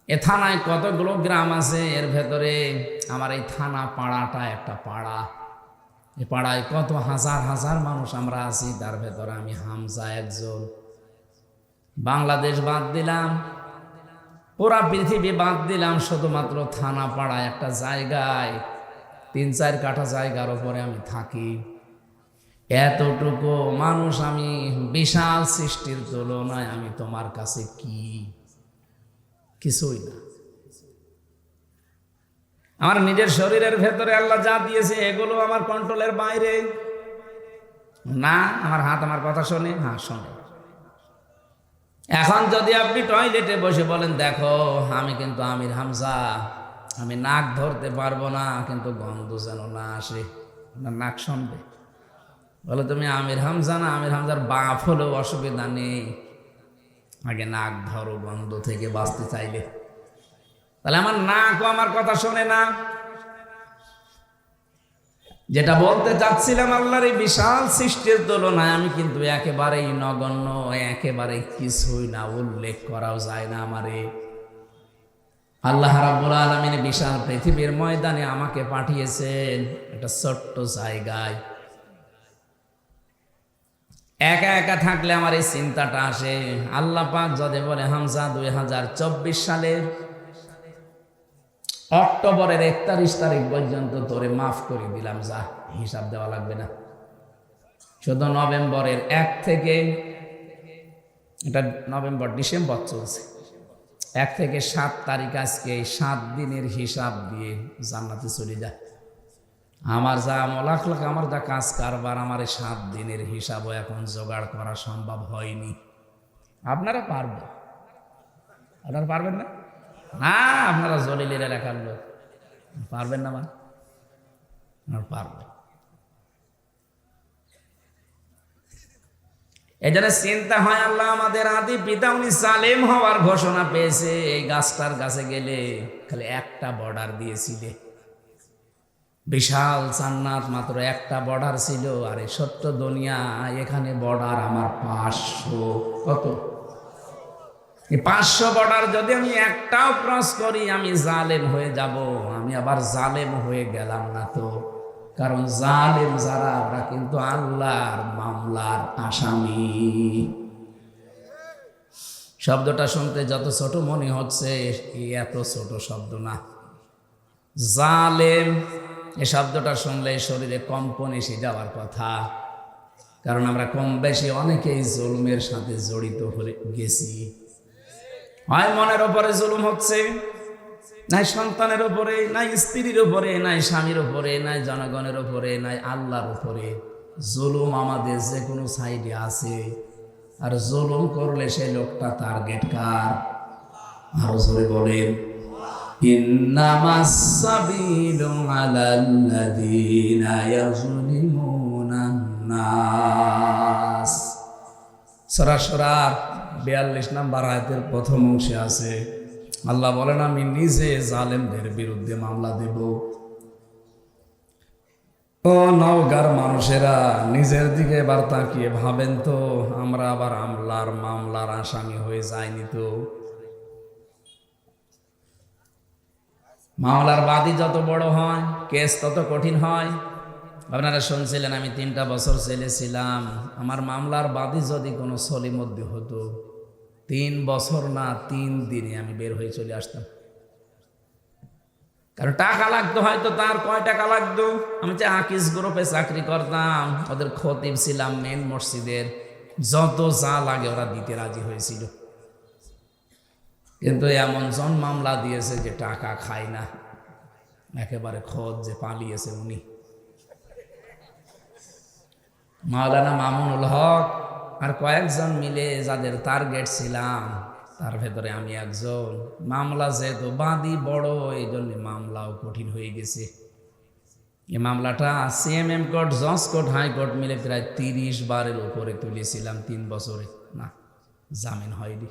এ থানায় কতগুলো গ্রাম আছে, এর ভেতরে আমার এই থানা পাড়াটা একটা পাড়া। এ পাড়ায় কত হাজার হাজার মানুষ আমরা আছি, তার ভেতরে আমি হামজা একজন। বাংলাদেশ বাদ দিলাম, পুরা পৃথিবী বাদ দিলাম, শুধুমাত্র থানা পাড়ায় একটা জায়গায় 3-4 কাঠা জায়গার উপরে আমি থাকি। এতটুকু মানুষ আমি, বিশাল সৃষ্টির তুলনায় আমি তোমার কাছে কি? কিছুই না। আমার নিজের শরীরের ভেতরে আল্লাহ যা দিয়েছে এগুলো আমার কন্ট্রোলের বাইরে না। আমার হাত আমার কথা শোনে? হ্যাঁ, শোনে। এখন যদি আপনি টয়লেটে বসে বলেন, দেখো আমি কিন্তু আমির হামজা, আমি নাক ধরতে পারবো না, কিন্তু গন্ধ যেন না আসে, নাক শুনবে। বলে তুমি আমির হামজা না, আমির হামজার বাপ হলেও অসুবিধা নেই, আগে নাক ধরো গন্ধ থেকে বাঁচতে চাইলে। তাহলে আমার নাকও আমার কথা শোনে না। যেটা বলতে চাচ্ছিলাম, আল্লাহর এই বিশাল সৃষ্টির তুলনায় আমি কিন্তু একেবারেই নগণ্য, একেবারে কিছুই না, উল্লেখ করাও যায় না আমারে। আল্লাহ রাব্বুল আলামিন বিশাল পৃথিবীর ময়দানে আমাকে পাঠিয়েছেন একটা ছোট্ট জায়গায়। একা একা থাকলে আমার এই চিন্তাটা আসে, আল্লাহ পাক যদি বলে, হামজা 2024 সালের অক্টোবরের 31 তারিখ পর্যন্ত তোরে মাফ করে দিলাম, যা, হিসাব দেওয়া লাগবে না। শুধু নভেম্বরের 1 থেকে, এটা নভেম্বর ডিসেম্বর চলছে, 1 থেকে 7 তারিখ আজকে, এই 7 দিনের হিসাব দিয়ে জান্নাতে চলে যায়। আমার যা লাখ লাখ আমার যা কাজ কারবার, আমার এই 7 দিনের হিসাবও এখন জোগাড় করা সম্ভব হয়নি। আপনারা পারবেন? আপনারা পারবেন না? না, আপনারা জলিলের এলাকার লোক, পারবেন না? আপনারা পারবেন। এই জন্য চিন্তা হয়, আল্লাহ আমাদের আদি পিতা উনি জালেম হওয়ার ঘোষণা পেয়েছে, এই গাছটার কাছে গেলে খালি একটা বর্ডার দিয়েছিল, বিশাল জান্নাত মাত্র একটা বর্ডার ছিল, আর এই সত্য দুনিয়া এখানে বর্ডার আমার 500। কত? 500 বর্ডার যদি আমি একটাও ক্রস করি আমি জালেম হয়ে যাব। আমি আবার জালেম হয়ে গেলাম না তো, কারণ জালেম যারা ওরা কিন্তু আল্লাহর মামলার আসামি। শব্দটা শুনতে যত ছোট মনে হচ্ছে, এত ছোট শব্দ না। জালেম এই শব্দটা শুনলে শরীরে কম্পন এসে যাওয়ার কথা, কারণ আমরা কম বেশি অনেকেই জুলুমের সাথে জড়িত হয়ে গেছি। হয় মনের উপরে জুলুম হচ্ছে, নাই সন্তানের উপরে, নাই স্ত্রীর উপরে, নাই স্বামীর উপরে, নাই জনগণের উপরে, নাই আল্লাহর উপরে। জুলুম আমাদের যে কোনো সাইডে আছে, আর জুলুম করলে সেই লোকটা টার্গেট কার? আরো জোরে বলেন, ইন্নামাস সাবিলু আলাল্লাযীনা ইয়াযলিমুনান নাস। সূরা সূরা 42 নম্বর আয়াতের প্রথম অংশে আছে, আল্লাহ বলেন আমি নিজে জালেমদের বিরুদ্ধে মামলা দেব। ও নওগাঁর মানুষেরা, নিজের দিকে এবার তাকিয়ে ভাবেন তো, আমরা আবার মামলার আসামি হয়ে যাইনি তো? মামলার বাদী যত বড় হয়, কেস তত কঠিন হয়। আপনারা শুনছিলেন আমি 3টা বছর জেলে ছিলাম। আমার মামলার বাদী যদি কোনো সলিমদ্দি হতো, 3 বছর না 3 দিনে আমি বের হয়ে চলে আসতাম। কারণ টাকা লাগতো, হয়তো তার কয় টাকা লাগতো। আমি যে আকিস গ্রুপে চাকরি করতাম, ওদের খতিব ছিলাম মেন মসজিদের, যত যা লাগে ওরা দিতে রাজি হয়েছিল। কিন্তু এমন জন মামলা দিয়েছে যে টাকা খায় না, একেবারে খোঁজ যে পালিয়েছে উনি। মাওলানা মামুনুল হক আর কয়েকজন মিলে যাদের টার্গেট ছিলাম, তার ভেতরে আমি একজন। মামলা যেহেতু বাদী বড়, এই জন্য মামলাও কঠিন হয়ে গেছে। এই মামলাটা সিএমএম কোর্ট, জজ কোর্ট, হাইকোর্ট মিলে প্রায় 30 বারের উপরে তুলেছিলাম 3 বছরে। না, জামিন হয়নি।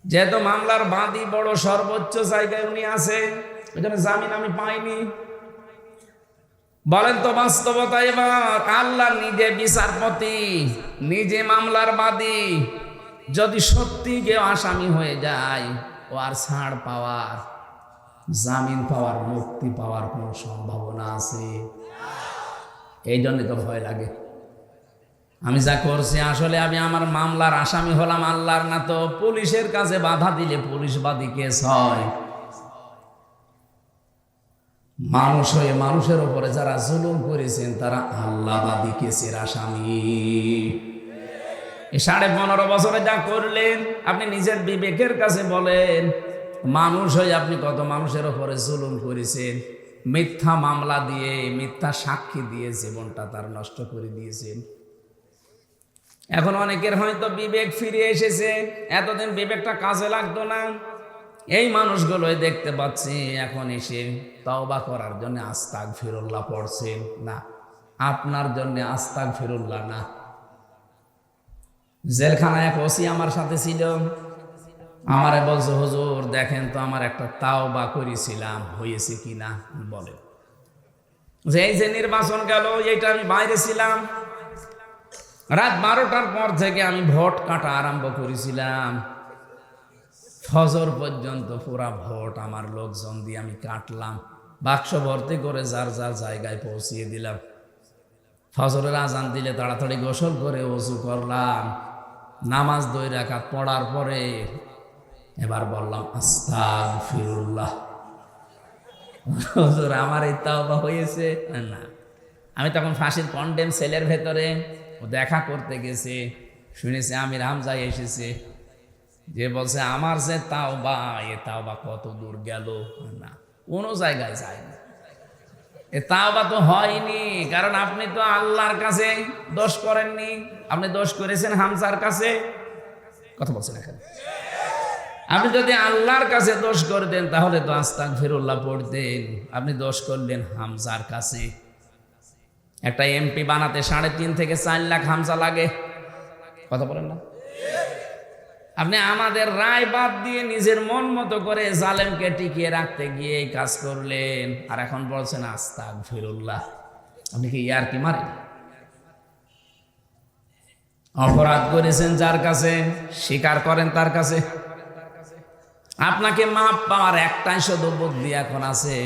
যেহেতু মামলার বাদী বড়, সর্বোচ্চ জায়গায় উনি আছে, ওই জন্য জামিন আমি পাইনি। বলেন তো বাস্তবতা, এবার আল্লাহ নিজে বিচারপতি, নিজে মামলার বাদী, যদি সত্যি কেউ আসামি হয়ে যায়, ও আর ছাড় পাওয়ার, জামিন পাওয়ার, মুক্তি পাওয়ার কোন সম্ভাবনা আছে? এই জন্য তো ভয় লাগে। আমি যা করছি আসলে আমি আমার মামলার আসামি হলাম আল্লাহর না তো। পুলিশের কাছে বাধা দিলে পুলিশ বাদী কেস হয়। মানুষ হয়ে মানুষের উপরে যারা জুলুম করেছেন তারা আল্লাহবাদী কেসের আসামি। 15.5 বছরে যা করলেন, আপনি নিজের বিবেকের কাছে বলেন, মানুষ হয়ে আপনি কত মানুষের উপরে জুলুম করেছেন। মিথ্যা মামলা দিয়ে, মিথ্যা সাক্ষী দিয়ে জীবনটা তার নষ্ট করে দিয়েছেন। এখন অনেকের হয়তো বিবেক ফিরে এসেছে, এতদিন বিবেকটা কাজে লাগতো না। এই মানুষগুলোই দেখতে পাচ্ছি এখন এসে তওবা করার জন্য আস্তাগফিরুল্লাহ পড়ছেন। না, আপনার জন্য আস্তাগফিরুল্লাহ না। জেলখানায় এক ওসি আমার সাথে ছিল, আমারে বলছে হুজুর দেখেন তো আমার একটা তাওবা করেছিলাম, হয়েছে কিনা বলেন। যে এই যে নির্বাচন গেল, এইটা আমি বাইরে ছিলাম, রাত 12টার পর থেকে আমি ভোট কাটা আরম্ভ করেছিলাম, ফজর পর্যন্ত পুরা ভোট আমার লোকজন দিয়ে আমি কাটলাম। বাক্স ভর্তি করে যার যার জায়গায় পৌঁছিয়ে দিলাম। ফজরের আজান দিলে তাড়াতাড়ি গোসল করে ওযু করলাম, নামাজ 2 রাকাত পড়ার পরে এবার বললাম আস্তাগফিরুল্লাহ। হুজুর আমার এই তাওবা হয়েছে না। আমি তখন ফাঁসির কন্ডেম সেলের ভেতরে দেখা করতে গেছে, শুনেছি আমির হামজা এসেছে, যে বলছে আমার যে তাওবা, এ তাওবা কত দূর গেল, না কোনো জায়গায় যায়নি। এ তাওবা তো হয়নি, কারণ আপনি তো আল্লাহর কাছে দোষ করেননি, আপনি দোষ করেছেন হামজার কাছে। কথা বলছেন এখানে। আপনি যদি আল্লাহর কাছে দোষ করতেন তাহলে তো আস্তাগফিরুল্লাহ পড়তেন। আপনি দোষ করলেন হামজার কাছে। একটা এমপি বানাতে 3.5 থেকে 4 লাখ হামজা লাগে। কথা বলেন না? আপনি আমাদের রায় বাদ দিয়ে নিজের মন মতো করে জালেমকে টিকিয়ে রাখতে গিয়ে এই কাজ করলেন, আর এখন বলছেন আস্তাগফিরুল্লাহ। আপনি কি ইয়ারকি মারেন? অপরাধ করেছেন যার কাছে, স্বীকার করেন তার কাছে। আপনাকে মাপ পাওয়ার একটাই শুধু বুদ্ধি এখন আছে,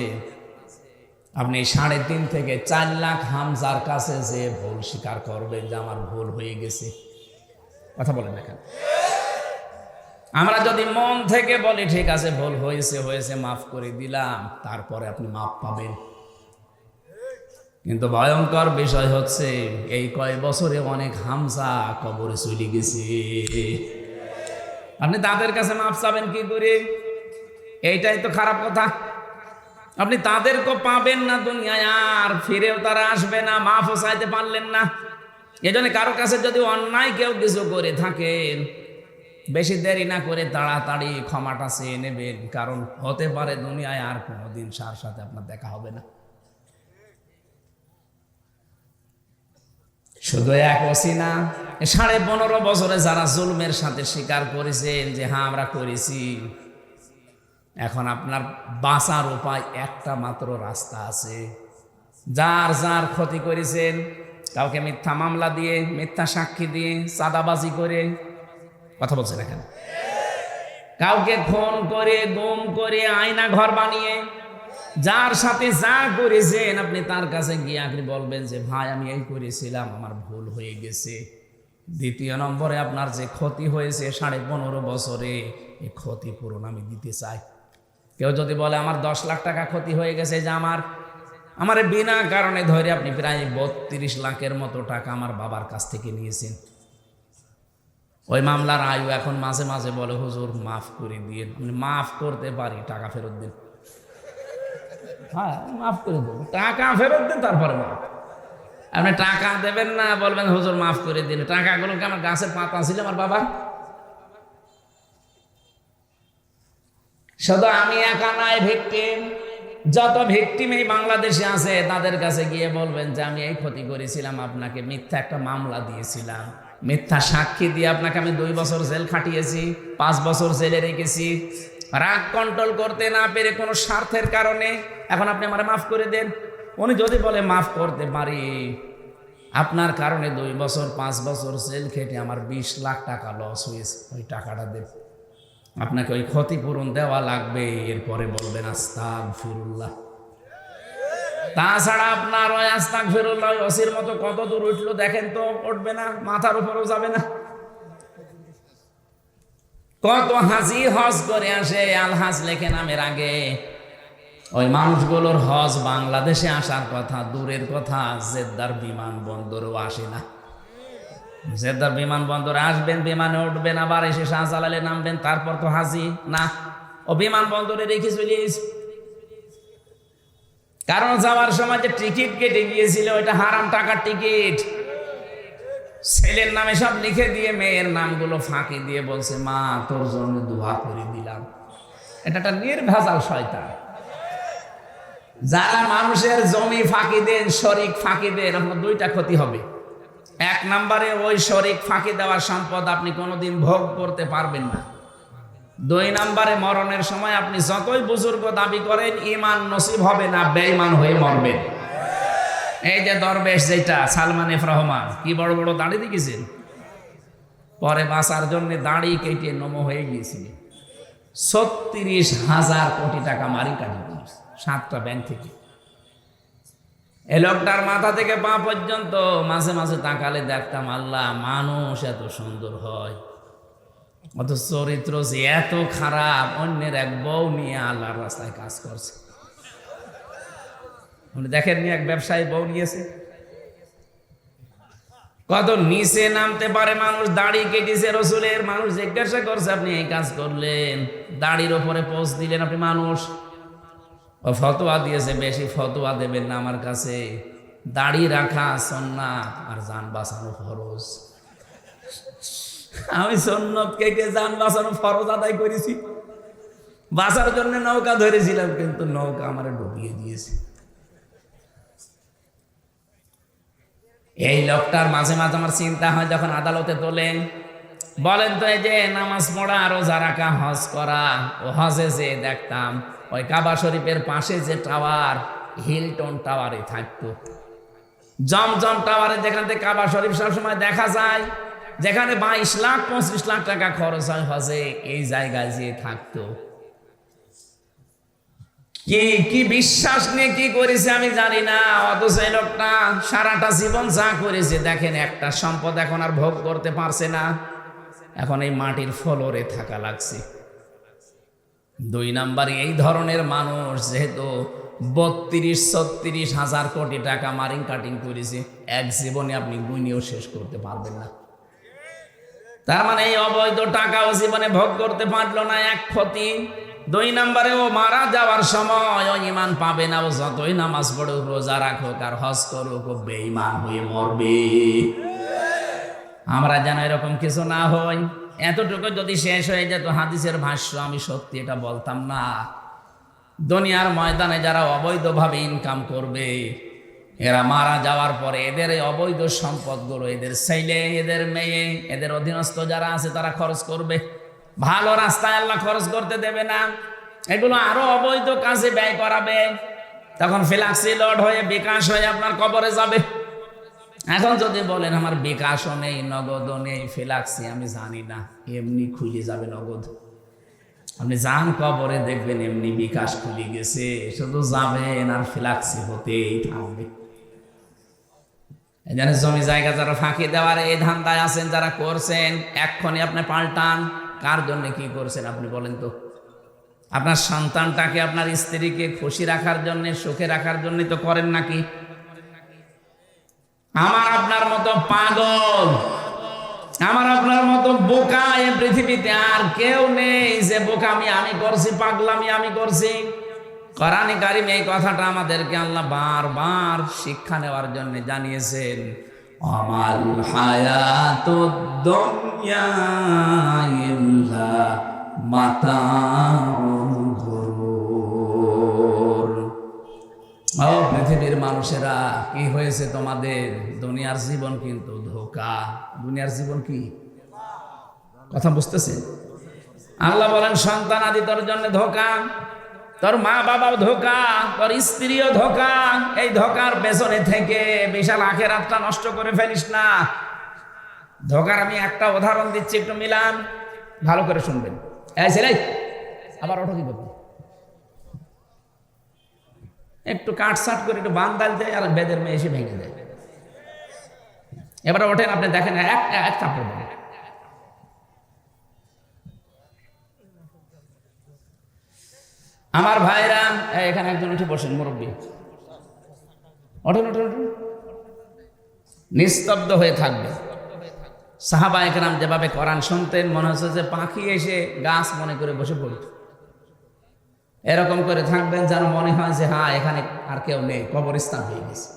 আপনি 3.5 থেকে 4 লাখ হামজার কাছে যে ভুল স্বীকার করবেন যে আমার ভুল হয়ে গেছে। কথা বলেন না কেন? আমরা যদি মন থেকে বলি ঠিক আছে ভুল হয়েছে হয়েছে মাফ করে দিলাম, তারপরে আপনি মাপ পাবেন। কিন্তু ভয়ঙ্কর বিষয় হচ্ছে এই কয় বছরে অনেক হামজা কবরে চলে গেছে। আপনি তাদের কাছে মাপ চাবেন কি করে? এইটাই তো খারাপ কথা। আপনি তাদেরকে পাবেন না দুনিয়ায়, আর ফিরেও তারা আসবে না, মাফও চাইতে পারলেন না। এজন্য কারো কাছে যদি অন্যায় কেউ কিছু করে থাকেন, বেশি দেরি না করে তাড়াতাড়ি ক্ষমাটা চেয়ে নেবেন, কারণ হতে পারে দুনিয়ায় আর কোনোদিন তার সাথে আপনার দেখা হবে না। শুধু এক ওসিনা 15.5 বছরে যারা জুলমের সাথে স্বীকার করেছেন যে হ্যাঁ আমরা করেছি, এখন আপনার বাঁচার উপায় একটা মাত্র রাস্তা আছে। যার যার ক্ষতি করেছেন, কাউকে মিথ্যা মামলা দিয়ে, মিথ্যা সাক্ষী দিয়ে, চাঁদাবাজি করে, কথা বলছেন এখানে, কাউকে খুন করে, গুম করে, আয়না ঘর বানিয়ে, যার সাথে যা করেছেন আপনি তার কাছে গিয়ে আপনি বলবেন যে ভাই আমি এই করেছিলাম, আমার ভুল হয়ে গেছে। দ্বিতীয় নম্বরে আপনার যে ক্ষতি হয়েছে 15.5 বছরে, এই ক্ষতিপূরণ আমি দিতে চাই। কেউ যদি বলে আমার 10 লাখ টাকা ক্ষতি হয়ে গেছে, যে আমার বিনা কারণে ধরে আপনি প্রায় 32 লাখের মতো টাকা আমার বাবার কাছ থেকে নিয়েছেন, ওই মামলার আয়ু এখন মাঝে মাঝে বলে হুজুর মাফ করে দিয়ে, মাফ করতে পারি, টাকা ফেরত দিন। হ্যাঁ মাফ করে দেবো, টাকা ফেরত দিন, তারপরে মাফ। আপনি টাকা দেবেন না, বলবেন হুজুর মাফ করে দিন। টাকাগুলোকে আমার গাছের পাতা ছিল আমার বাবা। শুধু আমি একা নাই ভিকটিম, যত ভিকটিম এই বাংলাদেশে আছে তাদের কাছে গিয়ে বলবেন যে আমি এই ক্ষতি করেছিলাম, আপনাকে মিথ্যা একটা মামলা দিয়েছিলাম, মিথ্যা সাক্ষী দিয়ে আপনাকে আমি 2 বছর জেল খাটিয়েছি, 5 বছর জেলে রেখেছি, রাগ কন্ট্রোল করতে না পেরে কোনো স্বার্থের কারণে, এখন আপনি আমার মাফ করে দেন। উনি যদি বলে মাফ করতে পারি, আপনার কারণে 2 বছর 5 বছর জেল খেটে আমার 20 লাখ টাকা লস হয়েছে, ওই টাকাটা দেন, আপনাকে ওই ক্ষতিপূরণ দেওয়া লাগবে। এরপরে বলবেন আস্তাগফিরুল্লাহ। তাছাড়া আপনার ওই আস্তাগফিরুল্লাহ ওসির মতো কত দূর উঠলো দেখেন তো, উঠবে না, মাথার উপরও যাবে না। কত হাজি হজ করে আসে, আলহাজ লেখে নামের আগে, ওই মানুষগুলোর হজ বাংলাদেশে আসার কথা দূরের কথা, জেদ্দার বিমানবন্দরেও আসে না। জেদ্দার বিমানবন্দরে আসবেন, বিমানে উঠবেন, আবার এসে শাহজালালে নামবেন, তারপর তো হাজি না, ও বিমানবন্দরে রেখে চলে এসে। কারণ যাওয়ার সময় যে টিকিট কেটে গিয়েছিল ওইটা হারাম টাকার টিকিট, ছেলের নামে সব লিখে দিয়ে মেয়ের নামগুলো ফাঁকি দিয়ে বলছে মা তোর জন্য দোয়া করে দিলাম। এটা একটা নির্ভেজাল শয়তান। যারা মানুষের জমি ফাঁকি দেন, শরিক ফাঁকি দেন, আপনার 2টা ক্ষতি হবে। 1 নম্বরে ওই শরিক ফাঁকি দেওয়ার সম্পদ আপনি কোনোদিন ভোগ করতে পারবেন না। 2 নম্বরে মরণের সময় আপনি যতই বুজুর্গ দাবি করেন, ঈমান নসিব হবে না, বেঈমান হয়ে মরবেন। এই যে দরবেশ যেটা সালমান এফ রহমান, কি বড় বড় দাড়ি দেখেছেন, পরে বাঁচার জন্য দাড়ি কেটে নমো হয়ে গিয়েছিল। 36,000 কোটি টাকা মারি কাটি 7টা ব্যাংক থেকে। এই লোকটার মাথা থেকে পা পর্যন্ত মাঝে মাঝে তাকালে দেখতাম আল্লাহ, মানুষ এত সুন্দর হয়, অত চরিত্র যে এত খারাপ, অন্যের এক বউ নিয়ে আল্লাহর রাস্তায় কাজ করছে। দেখেননি এক ব্যবসায়ী বউ নিয়েছে, কত নিচে নামতে পারে মানুষ। দাড়ি কেটেছে রসুলের, মানুষ জিজ্ঞাসা করছে আপনি এই কাজ করলেন, দাড়ির ওপরে পোস্ট দিলেন আপনি। মানুষ ও ফতোয়া দিয়েছে, বেশি ফতোয়া দেবেন না আমার কাছে, দাড়ি রাখা সুন্নাত আর জান বাঁচানো ফরজ। আমি সুন্নত কেটে জান বাঁচানো ফরজ আদায় করেছি, বাঁচার জন্য নৌকা ধরেছিলাম, কিন্তু নৌকা আমার ডুবিয়ে দিয়েছে। এই লোকটার মাঝে মাঝে আমার চিন্তা হয়, যখন আদালতে তোলেন, বলেন তো এই যে নামাজ পড়া, রোজা রাখা, হজ করা, ও হজে যে দেখতাম ওই কাবা শরীফের পাশে যে টাওয়ার, হিলটন টাওয়ারে থাকতো, জমজম টাওয়ারে, যেখান থেকে কাবা শরীফ সবসময় দেখা যায়, যেখানে 22 লাখ 25 লাখ টাকা খরচ হয় হজে, এই জায়গায় যে থাকতো। কি বিশ্বাস নিয়ে কি করেছে আমি জানি না, অথচ এই লোকটা সারাটা জীবন যা করেছে দেখেন, একটা সম্পদ এখন আর ভোগ করতে পারছে না, এখন এই মাটির ফ্লোরে থাকা লাগছে। 2 নাম্বার, এই ধরনের মানুষ যেহেতু 32-36 হাজার কোটি টাকা মারিং কাটিং করেছে, এক জীবনে আপনি গুনিয়েও শেষ করতে পারবেন না। তার মানে এই অবৈধ টাকাও জীবনে ভোগ করতে পারলো না, এক ক্ষতি। 2 নাম্বারে, ও মারা যাওয়ার সময় ও ঈমান পাবে না, ও যতই নামাজ পড়ুক, রোজা রাখুক আর হজ করুক, ও বেঈমান হয়ে মরবে। আমরা যেন এরকম কিছু না হই। এতটুকু যদি শেষ হয়ে যেত হাদিসের ভাষ্য, আমি সত্যি এটা বলতাম না। দুনিয়ার ময়দানে যারা অবৈধভাবে ইনকাম করবে, এরা মারা যাওয়ার পরে এদের এই অবৈধ সম্পদগুলো এদের ছেলে, এদের মেয়ে, এদের অধীনস্থ যারা আছে তারা খরচ করবে। ভালো রাস্তায় আল্লাহ খরচ করতে দেবে না, এগুলো আরো অবৈধ কাজে ব্যয় করাবে। তখন ফ্ল্যাক্সি লোড হয়ে, বিকাশ হয়ে আপনার কবরে যাবে। এখন যদি বলেন আমার বিকাশও নেই, নগদও নেই, ফ্ল্যাক্সি আমি জানি না, এমনি খুলে যাবে নগদ। আপনি যান কবরে দেখবেন এমনি বিকাশ খুলে গেছে, শুধু যাবেন আর ফ্ল্যাক্সি হতেই থাকবে। এই জন্য জমি জায়গা যারা ফাঁকি দেওয়ার এই ধান্দায় আছেন, যারা করছেন, এক্ষুনি আপনি পাল্টান। কার জন্য কি করছেন আপনি বলেন তো? আপনার সন্তানটাকে, আপনার স্ত্রীকে খুশি রাখার জন্য, সুখে রাখার জন্য তো করেন নাকি? আমার আপনার মতো পাগল, আমার আপনার মতো বোকা এই পৃথিবীতে আর কেউ নেই যে বোকামি আমি করছি, পাগলামি আমি করছি। কোরআনে কারিমে এই কথাটা আমাদেরকে আল্লাহ বারবার শিক্ষা নেওয়ার জন্য জানিয়েছেন। আমাল হায়াতুদ দুনিয়া ইল্লা মাতাউল গুরুর। ও পৃথিবীর মানুষেরা, কি হয়েছে তোমাদের? দুনিয়ার জীবন কিন্তু ধোঁকা। দুনিয়ার জীবন কি? কথা বুঝতেছেন? আল্লাহ বলেন সন্তান আদি তোর জন্য ধোঁকা, তোর মা বাবাও ধোঁকা, তোর স্ত্রীও ধোঁকা। এই ধোঁকার পেছনে থেকে বিশাল আখিরাতটা নষ্ট করে ফেলিস না। ধোঁকার আমি একটা উদাহরণ দিচ্ছি, একটু মিলান, ভালো করে শুনবেন। এই ছেলে, আবার ওঠো কি করতে? একটু কাটসাট করে একটু বান ডাল দেয় আর বেদের মেয়ে এসে ভেঙে দেয়। এবারে ওঠেন, আপনি দেখেন এক চাপড় দেন। আমার ভাইরা, এখানে একজন উঠে বসেন, মুরব্বী, ওঠেন ওঠেন ওঠেন, নিস্তব্ধ হয়ে থাকবে। সাহাবা একরাম যেভাবে কোরআন শুনতেন, মনে হচ্ছে যে পাখি এসে গাছ মনে করে বসে পড়ত। এরকম করে থাকবেন যেন মনে হয় যে হ্যাঁ, এখানে আর কেউ নেই, কবরস্থান হয়ে গেছে।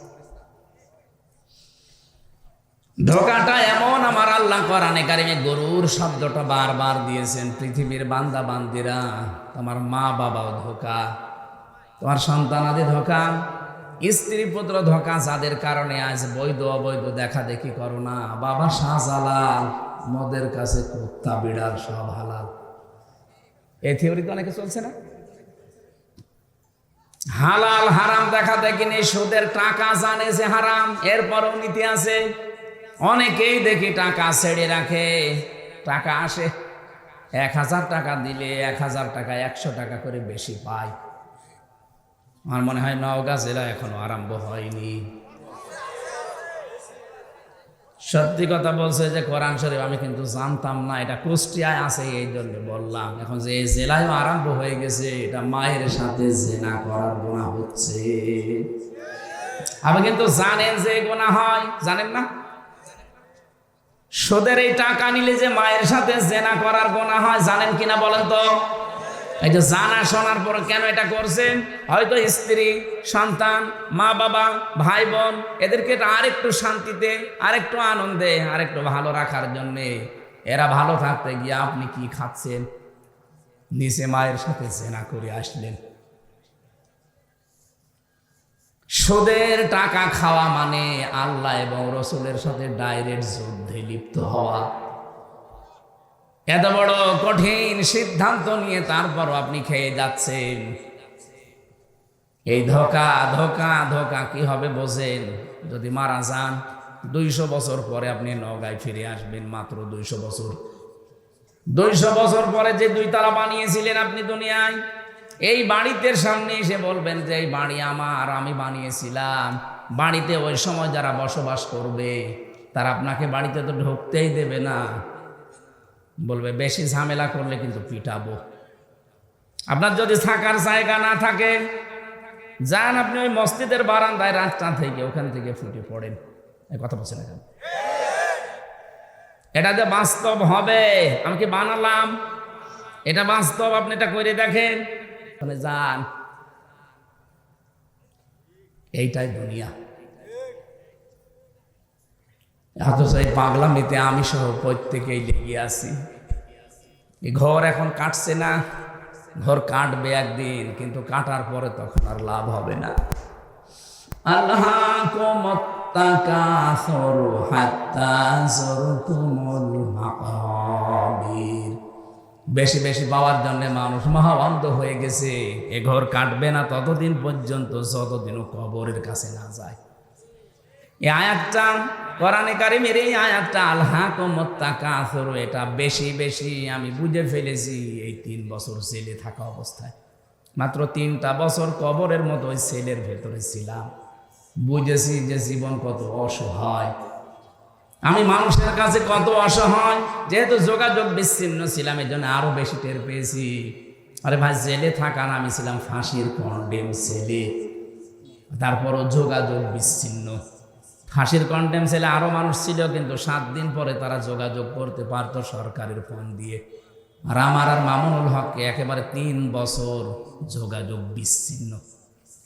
ধোঁকাটা এমন, আমার আল্লাহ কোরআনে কারিমে গরুর শব্দটা বারবার দিয়েছেন। পৃথিবীর বান্দা বান্দিরা, তোমার মা বাবাও ধোঁকা, তোমার সন্তান আদি ধোঁকা, স্ত্রী পুত্র ধোঁকা, যাদের কারণে আজ বৈধ অবৈধ দেখা দেখি করো না। বাবা শাহজালাল, মদের কাছে কুত্তা বিড়াল সব হালাল। এই থিওরি তো অনেকে চলছে না। হালাল হারাম দেখা দেখি নেই, সুদের টাকা জানে যে হারাম, এরপরও নীতি আছে। অনেকেই দেখি টাকা ছেড়ে রাখে, টাকা আসে 1000 টাকা দিলে 1000 টাকা 100 টাকা করে বেশি পায়। আমার মনে হয় নওগাঁ জেলা এখনো আরম্ভ হয়নি। সত্যি কথা বলছে যে কোরআন শরীফ আমি কিন্তু জানতাম না, এটা কুষ্টিয়ায় আছে, এই জন্য বললাম। এখন যে এই জেলায়ও আরম্ভ হয়ে গেছে, এটা মায়ের সাথে জেনা করার গুনাহ হচ্ছে। আপনি কিন্তু জানেন যে গুনাহ হয়, জানেন না? সুদের এই টাকা নিলে যে মায়ের সাথে জেনা করার গুনাহ হয় জানেন কিনা বলেন তো? এই যে জানা শোনার পর কেন এটা করছেন? হয়তো স্ত্রী, সন্তান, মা বাবা, ভাই বোন এদেরকে আরেকটু শান্তিতে, আরেকটু আনন্দে, আরেকটু ভালো রাখার জন্যে। এরা ভালো থাকতে গিয়ে আপনি কি খাচ্ছেন? নিচে মায়ের সাথে জেনা করে আসলেন। সুদের টাকা খাওয়া মানে আল্লাহ এবং রসুলের সাথে ডাইরেক্ট যুদ্ধে লিপ্ত হওয়া। এত বড় কঠিন সিদ্ধান্ত নিয়ে তারপরও আপনি খেয়ে যাচ্ছেন। এই ধোঁকা ধোঁকা ধোঁকা কি হবে বোঝেন? যদি মারা যান 200 বছর পরে আপনি নওগাঁয় ফিরে আসবেন। মাত্র 200 বছর। 200 বছর পরে যে 2 তালা বানিয়েছিলেন আপনি দুনিয়ায়, এই বাড়িতে সামনে এসে বলবেন যে এই বাড়ি আমার, আমি বানিয়েছিলাম। বাড়িতে ওই সময় যারা বসবাস করবে তারা আপনাকে বাড়িতে তো ঢুকতেই দেবে না, বলবে বেশি ঝামেলা করলে কিন্তু পিটাবো। আপনার যদি থাকার জায়গা না থাকে, যান আপনি ওই মসজিদের বারান্দায় রাতটা থেকে ওখান থেকে ফুটে পড়েন। এই কথা বলছেন না কেন? এটা যে বাস্তব হবে, আমি কি বানালাম? এটা বাস্তব, আপনি এটা করে দেখেন। যান, এইটাই দুনিয়া। অথচ এই পাগলামিতে আমি সহ প্রত্যেকেই লেগে আছি। এই ঘর এখন কাটছে না, ঘর কাটবে একদিন, কিন্তু কাটার পরে তখন আর লাভ হবে না। আল্লাহ বেশি বেশি পাওয়ার জন্য মানুষ মহাবন্ধ হয়ে গেছে। এ ঘর কাটবে না ততদিন পর্যন্ত যতদিন কবরের কাছে না যায়। এই আয়াতটা কোরআনে কারিমের, এই আয়াতটা আলহাকুমুত তাকাসুর, এটা বেশি বেশি আমি বুঝে ফেলেছি এই 3 বছর জেলে থাকা অবস্থায়। মাত্র 3টা বছর কবরের মতো ওই সেলের ভেতরে ছিলাম। বুঝেছি যে জীবন কত অসহায়, আমি মানুষের কাছে কত অসহায়। যেহেতু যোগাযোগ বিচ্ছিন্ন ছিলাম, এই জন্য আরো বেশি টের পেয়েছি। আরে ভাই, জেলে থাকা না, আমি ছিলাম ফাঁসির কন্ডেম সেলে, তারপরও যোগাযোগ বিচ্ছিন্ন। ফাঁসির কন্ডেম সেলে আরো মানুষ ছিল, কিন্তু 7 দিন পরে তারা যোগাযোগ করতে পারতো সরকারের ফোন দিয়ে। আর আমার আর মামুনুল হককে একেবারে 3 বছর যোগাযোগ বিচ্ছিন্ন।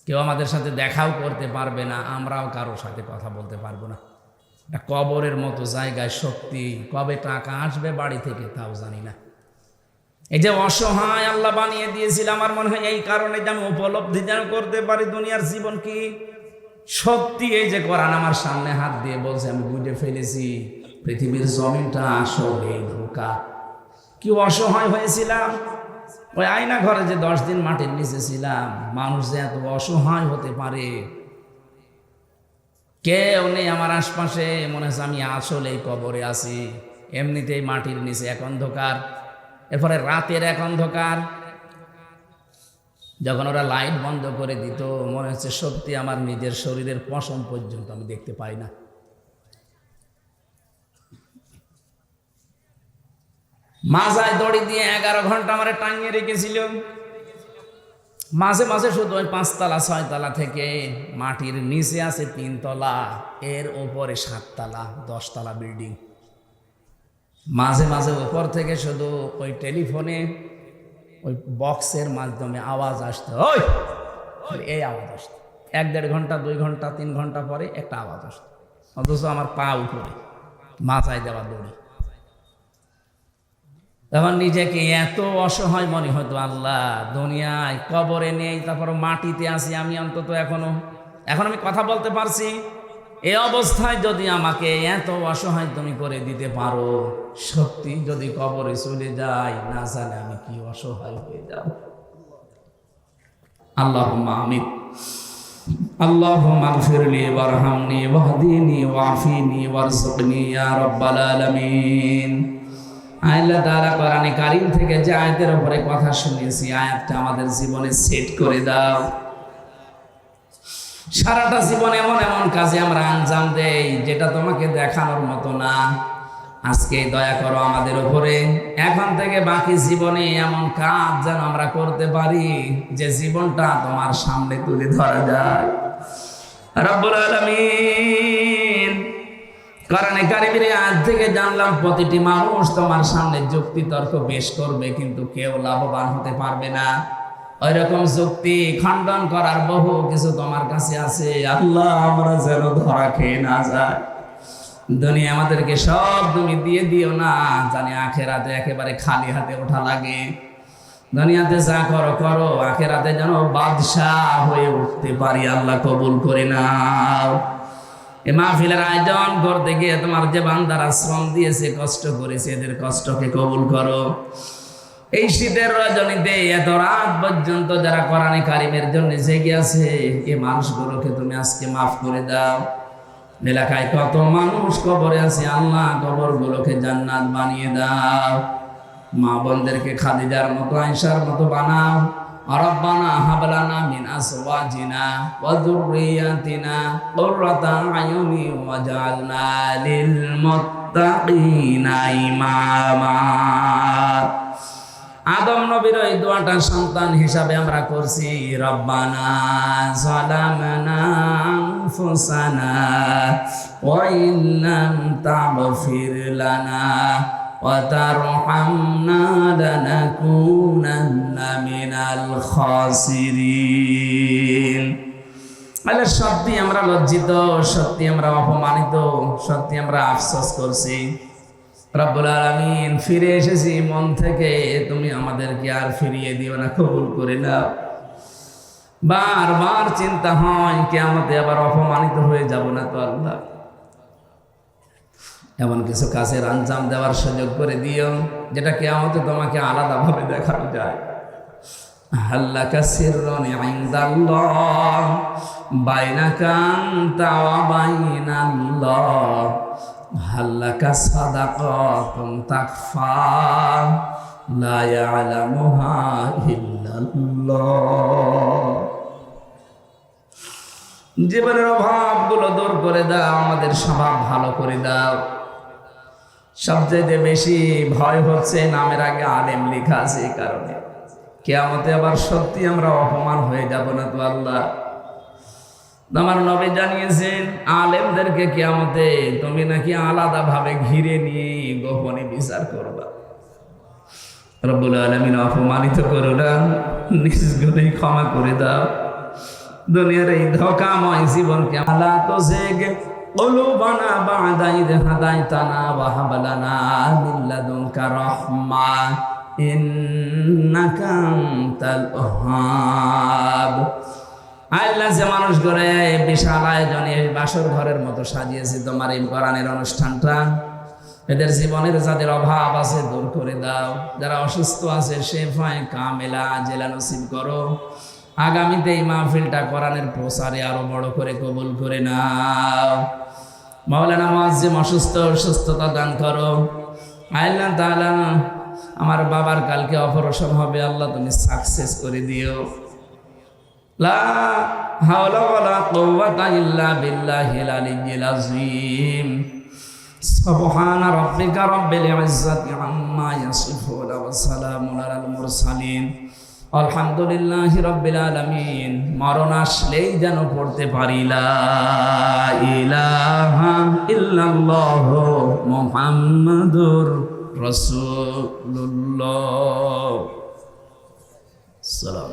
কেউ আমাদের সাথে দেখাও করতে পারবে না, আমরাও কারোর সাথে কথা বলতে পারবো না। কবরের মতো জায়গায় সত্যি কবে টাকা আসবে বাড়ি থেকে তাও জানি না। এই যে অসহায় আল্লাহ বানিয়ে দিয়েছিল, আমার মনে হয় এই কারণে যে আমি উপলব্ধি যেন করতে পারি দুনিয়ার জীবন কি সত্যি। এই যে কোরআন আমার সামনে হাত দিয়ে বলছে, আমি বুঝে ফেলেছি পৃথিবীর জমিনটা আসলে ধোঁকা। কি অসহায় হয়েছিলাম ওই আয়না ঘরে, যে 10 দিন মাটির নিচে ছিলাম। মানুষ যে এত অসহায় হতে পারে, কেউ নেই আমার আশপাশে, মনে হচ্ছে আমি আসলেই কবরে আছি। এমনিতেই মাটির নিচে এক অন্ধকার, এরপরে রাতের এক অন্ধকার। যখন ওরা লাইট বন্ধ করে দিত, মনে হচ্ছে সত্যি আমার নিজের শরীরের পশম পর্যন্ত আমি দেখতে পাই না। মাজায় দড়ি দিয়ে 11 ঘন্টা আমার টাঙিয়ে রেখেছিল। মাঝে মাঝে শুধু ওই 5 তলা 6 তলা থেকে মাটির নিচে আছে 3 তলা, এর উপরে 7 তলা 10 তলা বিল্ডিং। মাঝে মাঝে উপর থেকে শুধু ওই টেলিফোনে ওই বক্সের মাধ্যমে আওয়াজ আসতো, ওই এই আওয়াজ আসতো। 1-1.5 ঘন্টা 2 ঘন্টা 3 ঘন্টা পরে একটা আওয়াজ আসতো, অথচ আমার পা উপরে, মাথায় দেওয়া দড়ি। তখন নিজেকে এত অসহায় মনে হতো, আল্লাহ দুনিয়ায় কবরে নেই, তারপর মাটিতে আছি আমি, অন্তত এখন আমি কথা বলতে পারছি। এই অবস্থায় যদি আমাকে এত অসহায় তুমি করে দিতে পারো, সত্যি যদি কবরে চলে যাই, না জানে আমি কি অসহায় হয়ে যাব। আল্লাহুম্মা আমিন। আল্লাহুম্মা আগফিরলি ওয়ারহামনি ওয়াহদিনি ওয়াফিনি ওয়ারযুকনি ইয়া রাব্বাল আলামিন। আল্লাহ তাআলা কোরআনে কারীম থেকে যে আয়াতের উপরে কথা শুনেছি, আয়াতটা আমাদের জীবনে সেট করে দাও। সারাটা জীবন এমন এমন কাজে আমরা আঞ্জাম দেই যেটা তোমাকে দেখানোর মতো না। আজকে দয়া করো আমাদের উপরে, এখন থেকে বাকি জীবনে এমন কাজ যেন আমরা করতে পারি যে জীবনটা তোমার সামনে তুলে ধরা যায়। রব্বুল আলামিন, কোরআনে কারিমের আয়াত থেকে জানলাম প্রতিটি মানুষ তোমার সামনে যুক্তি তর্ক পেশ করবে, কিন্তু কেউ লাভবান হতে পারবে না। ওইরকম যুক্তি খণ্ডন করার বহু কিছু তোমার কাছে আছে। আল্লাহ, আমরা যেন ধরা খেয়ে না যায়। দুনিয়া আমাদেরকে সব তুমি দিয়ে দিও না, জানি আখেরাতে একেবারে খালি হাতে ওঠা লাগে। দুনিয়াতে যা করো করো, আখেরাতে যেন বাদশাহ হয়ে উঠতে পারি। আল্লাহ কবুল করে নাও। এই মাহফিলের আয়োজন করতে গিয়ে তোমার যে বান্দারা শ্রম দিয়েছে, কষ্ট করেছে, এদের কষ্টকে কবুল করো। এই শীতের রজনীতে এত রাত পর্যন্ত যারা কোরআনে কারিমের জন্য জেগে আছে, এই মানুষগুলোকে তুমি আজকে মাফ করে দাও। এলাকায় কত মানুষ কবরে আছে, আল্লাহ কবরগুলোকে জান্নাত বানিয়ে দাও। মা বোনদেরকে খাদিজার মতো, আয়েশার মতো বানাও। রব্বানা হাব লানা মিন আজওয়াজিনা ওয়া যুররিয়াতিনা কুররাতা আয়ুনি ওয়াজআলনা লিল মুত্তাকিনা ইমামা। আদম নবীর এই দোয়াটা সন্তান হিসাবে আমরা করছি। রব্বানা যালামনা আনফুসানা ওয়া ইল্লাম তাগফির লানা ওয়া তারহামনা লানাকুনান্না মিনাল খাসিরিন। আল্লাহ, সত্যি আমরা লজ্জিত, সত্যি আমরা অপমানিত, সত্যি আমরা আফসোস করছি। রব্বুল আলামিন, ফিরে এসেছি মন থেকে, তুমি আমাদেরকে আর ফিরিয়ে দিও না, কবুল করে নাও। বারবার চিন্তা হয় কিয়ামতে আবার অপমানিত হয়ে যাব না তো আল্লাহ। এমন কিছু কাজের আঞ্জাম দেওয়ার সুযোগ করে দিও যেটা কিয়ামতে তোমাকে আলাদাভাবে দেখানো যায়। হাল্লাকা সিররুন ইনদাল্লাহ বাইনাকা আনতা ওয়া বাইনাল্লাহ হাল্লাকা সাদাকাতুন তাকফা লা ইয়ালামুহা ইল্লাল্লাহ। জীবনের অভাবগুলো দূর করে দাও, আমাদের স্বভাব ভালো করে দাও। সবচেয়ে বেশি ভয় হচ্ছে নামের আগে আলেম লেখা আছে, এই কারণে কিয়ামতে আবার সত্যি আমরা অপমান হয়ে যাব না তো আল্লাহ। আমার নবী জানিয়েছেন, আলেমদেরকে কিয়ামতে তুমি নাকি আলাদা ভাবে ঘিরে নিয়ে গোপনে বিচার করবা। রব্বুল আলামিন, অপমানিত করো না, নিজ গুণে ক্ষমা করে দাও। দুনিয়ার এই ধোঁকাময় জীবনকে আলা তো জেগে কুলুবানা বা'দা ইদ হাদাইতানা ওয়া হাব লানা মিন লাদুনকা রাহমা ইন্নাকা আনতাল ওয়াহ্হাব। আল্লাহ, যে মানুষ করে বিশাল আয়োজনে বাসর ঘরের মতো সাজিয়েছে তোমার এই কোরআনের অনুষ্ঠানটা, এদের জীবনের যাদের অভাব আছে দূর করে দাও। যারা অসুস্থ আছে শেফায়ে কামেলা জেলা নসিব করো। আগামীতে এই মাহফিলটা কোরআনের প্রচারে আরো বড় করে কবুল করে নাও। মাওলানা মুআজ্জিম অসুস্থ, সুস্থতা দান করো। আল্লাহ তাআলা, আমার বাবার কালকে অপারেশন হবে, আল্লাহ তুমি সাকসেস করে দিও। লা হাওলা ওয়ালা কুওয়াতা ইল্লা বিল্লাহিল আলিয়্যিল আযীম। সুবহানা রাব্বিকা রাব্বিল ইজ্জাতি আম্মা ইয়াসিফুন ওয়া সালামুন আলাল মুরসালিন আলহামদুলিল্লাহি রাব্বিল আলামিন। মরণ আসলেই যেন পড়তে পারি লা ইলাহা ইল্লাল্লাহু মুহাম্মাদুর রাসূলুল্লাহ। সালাম।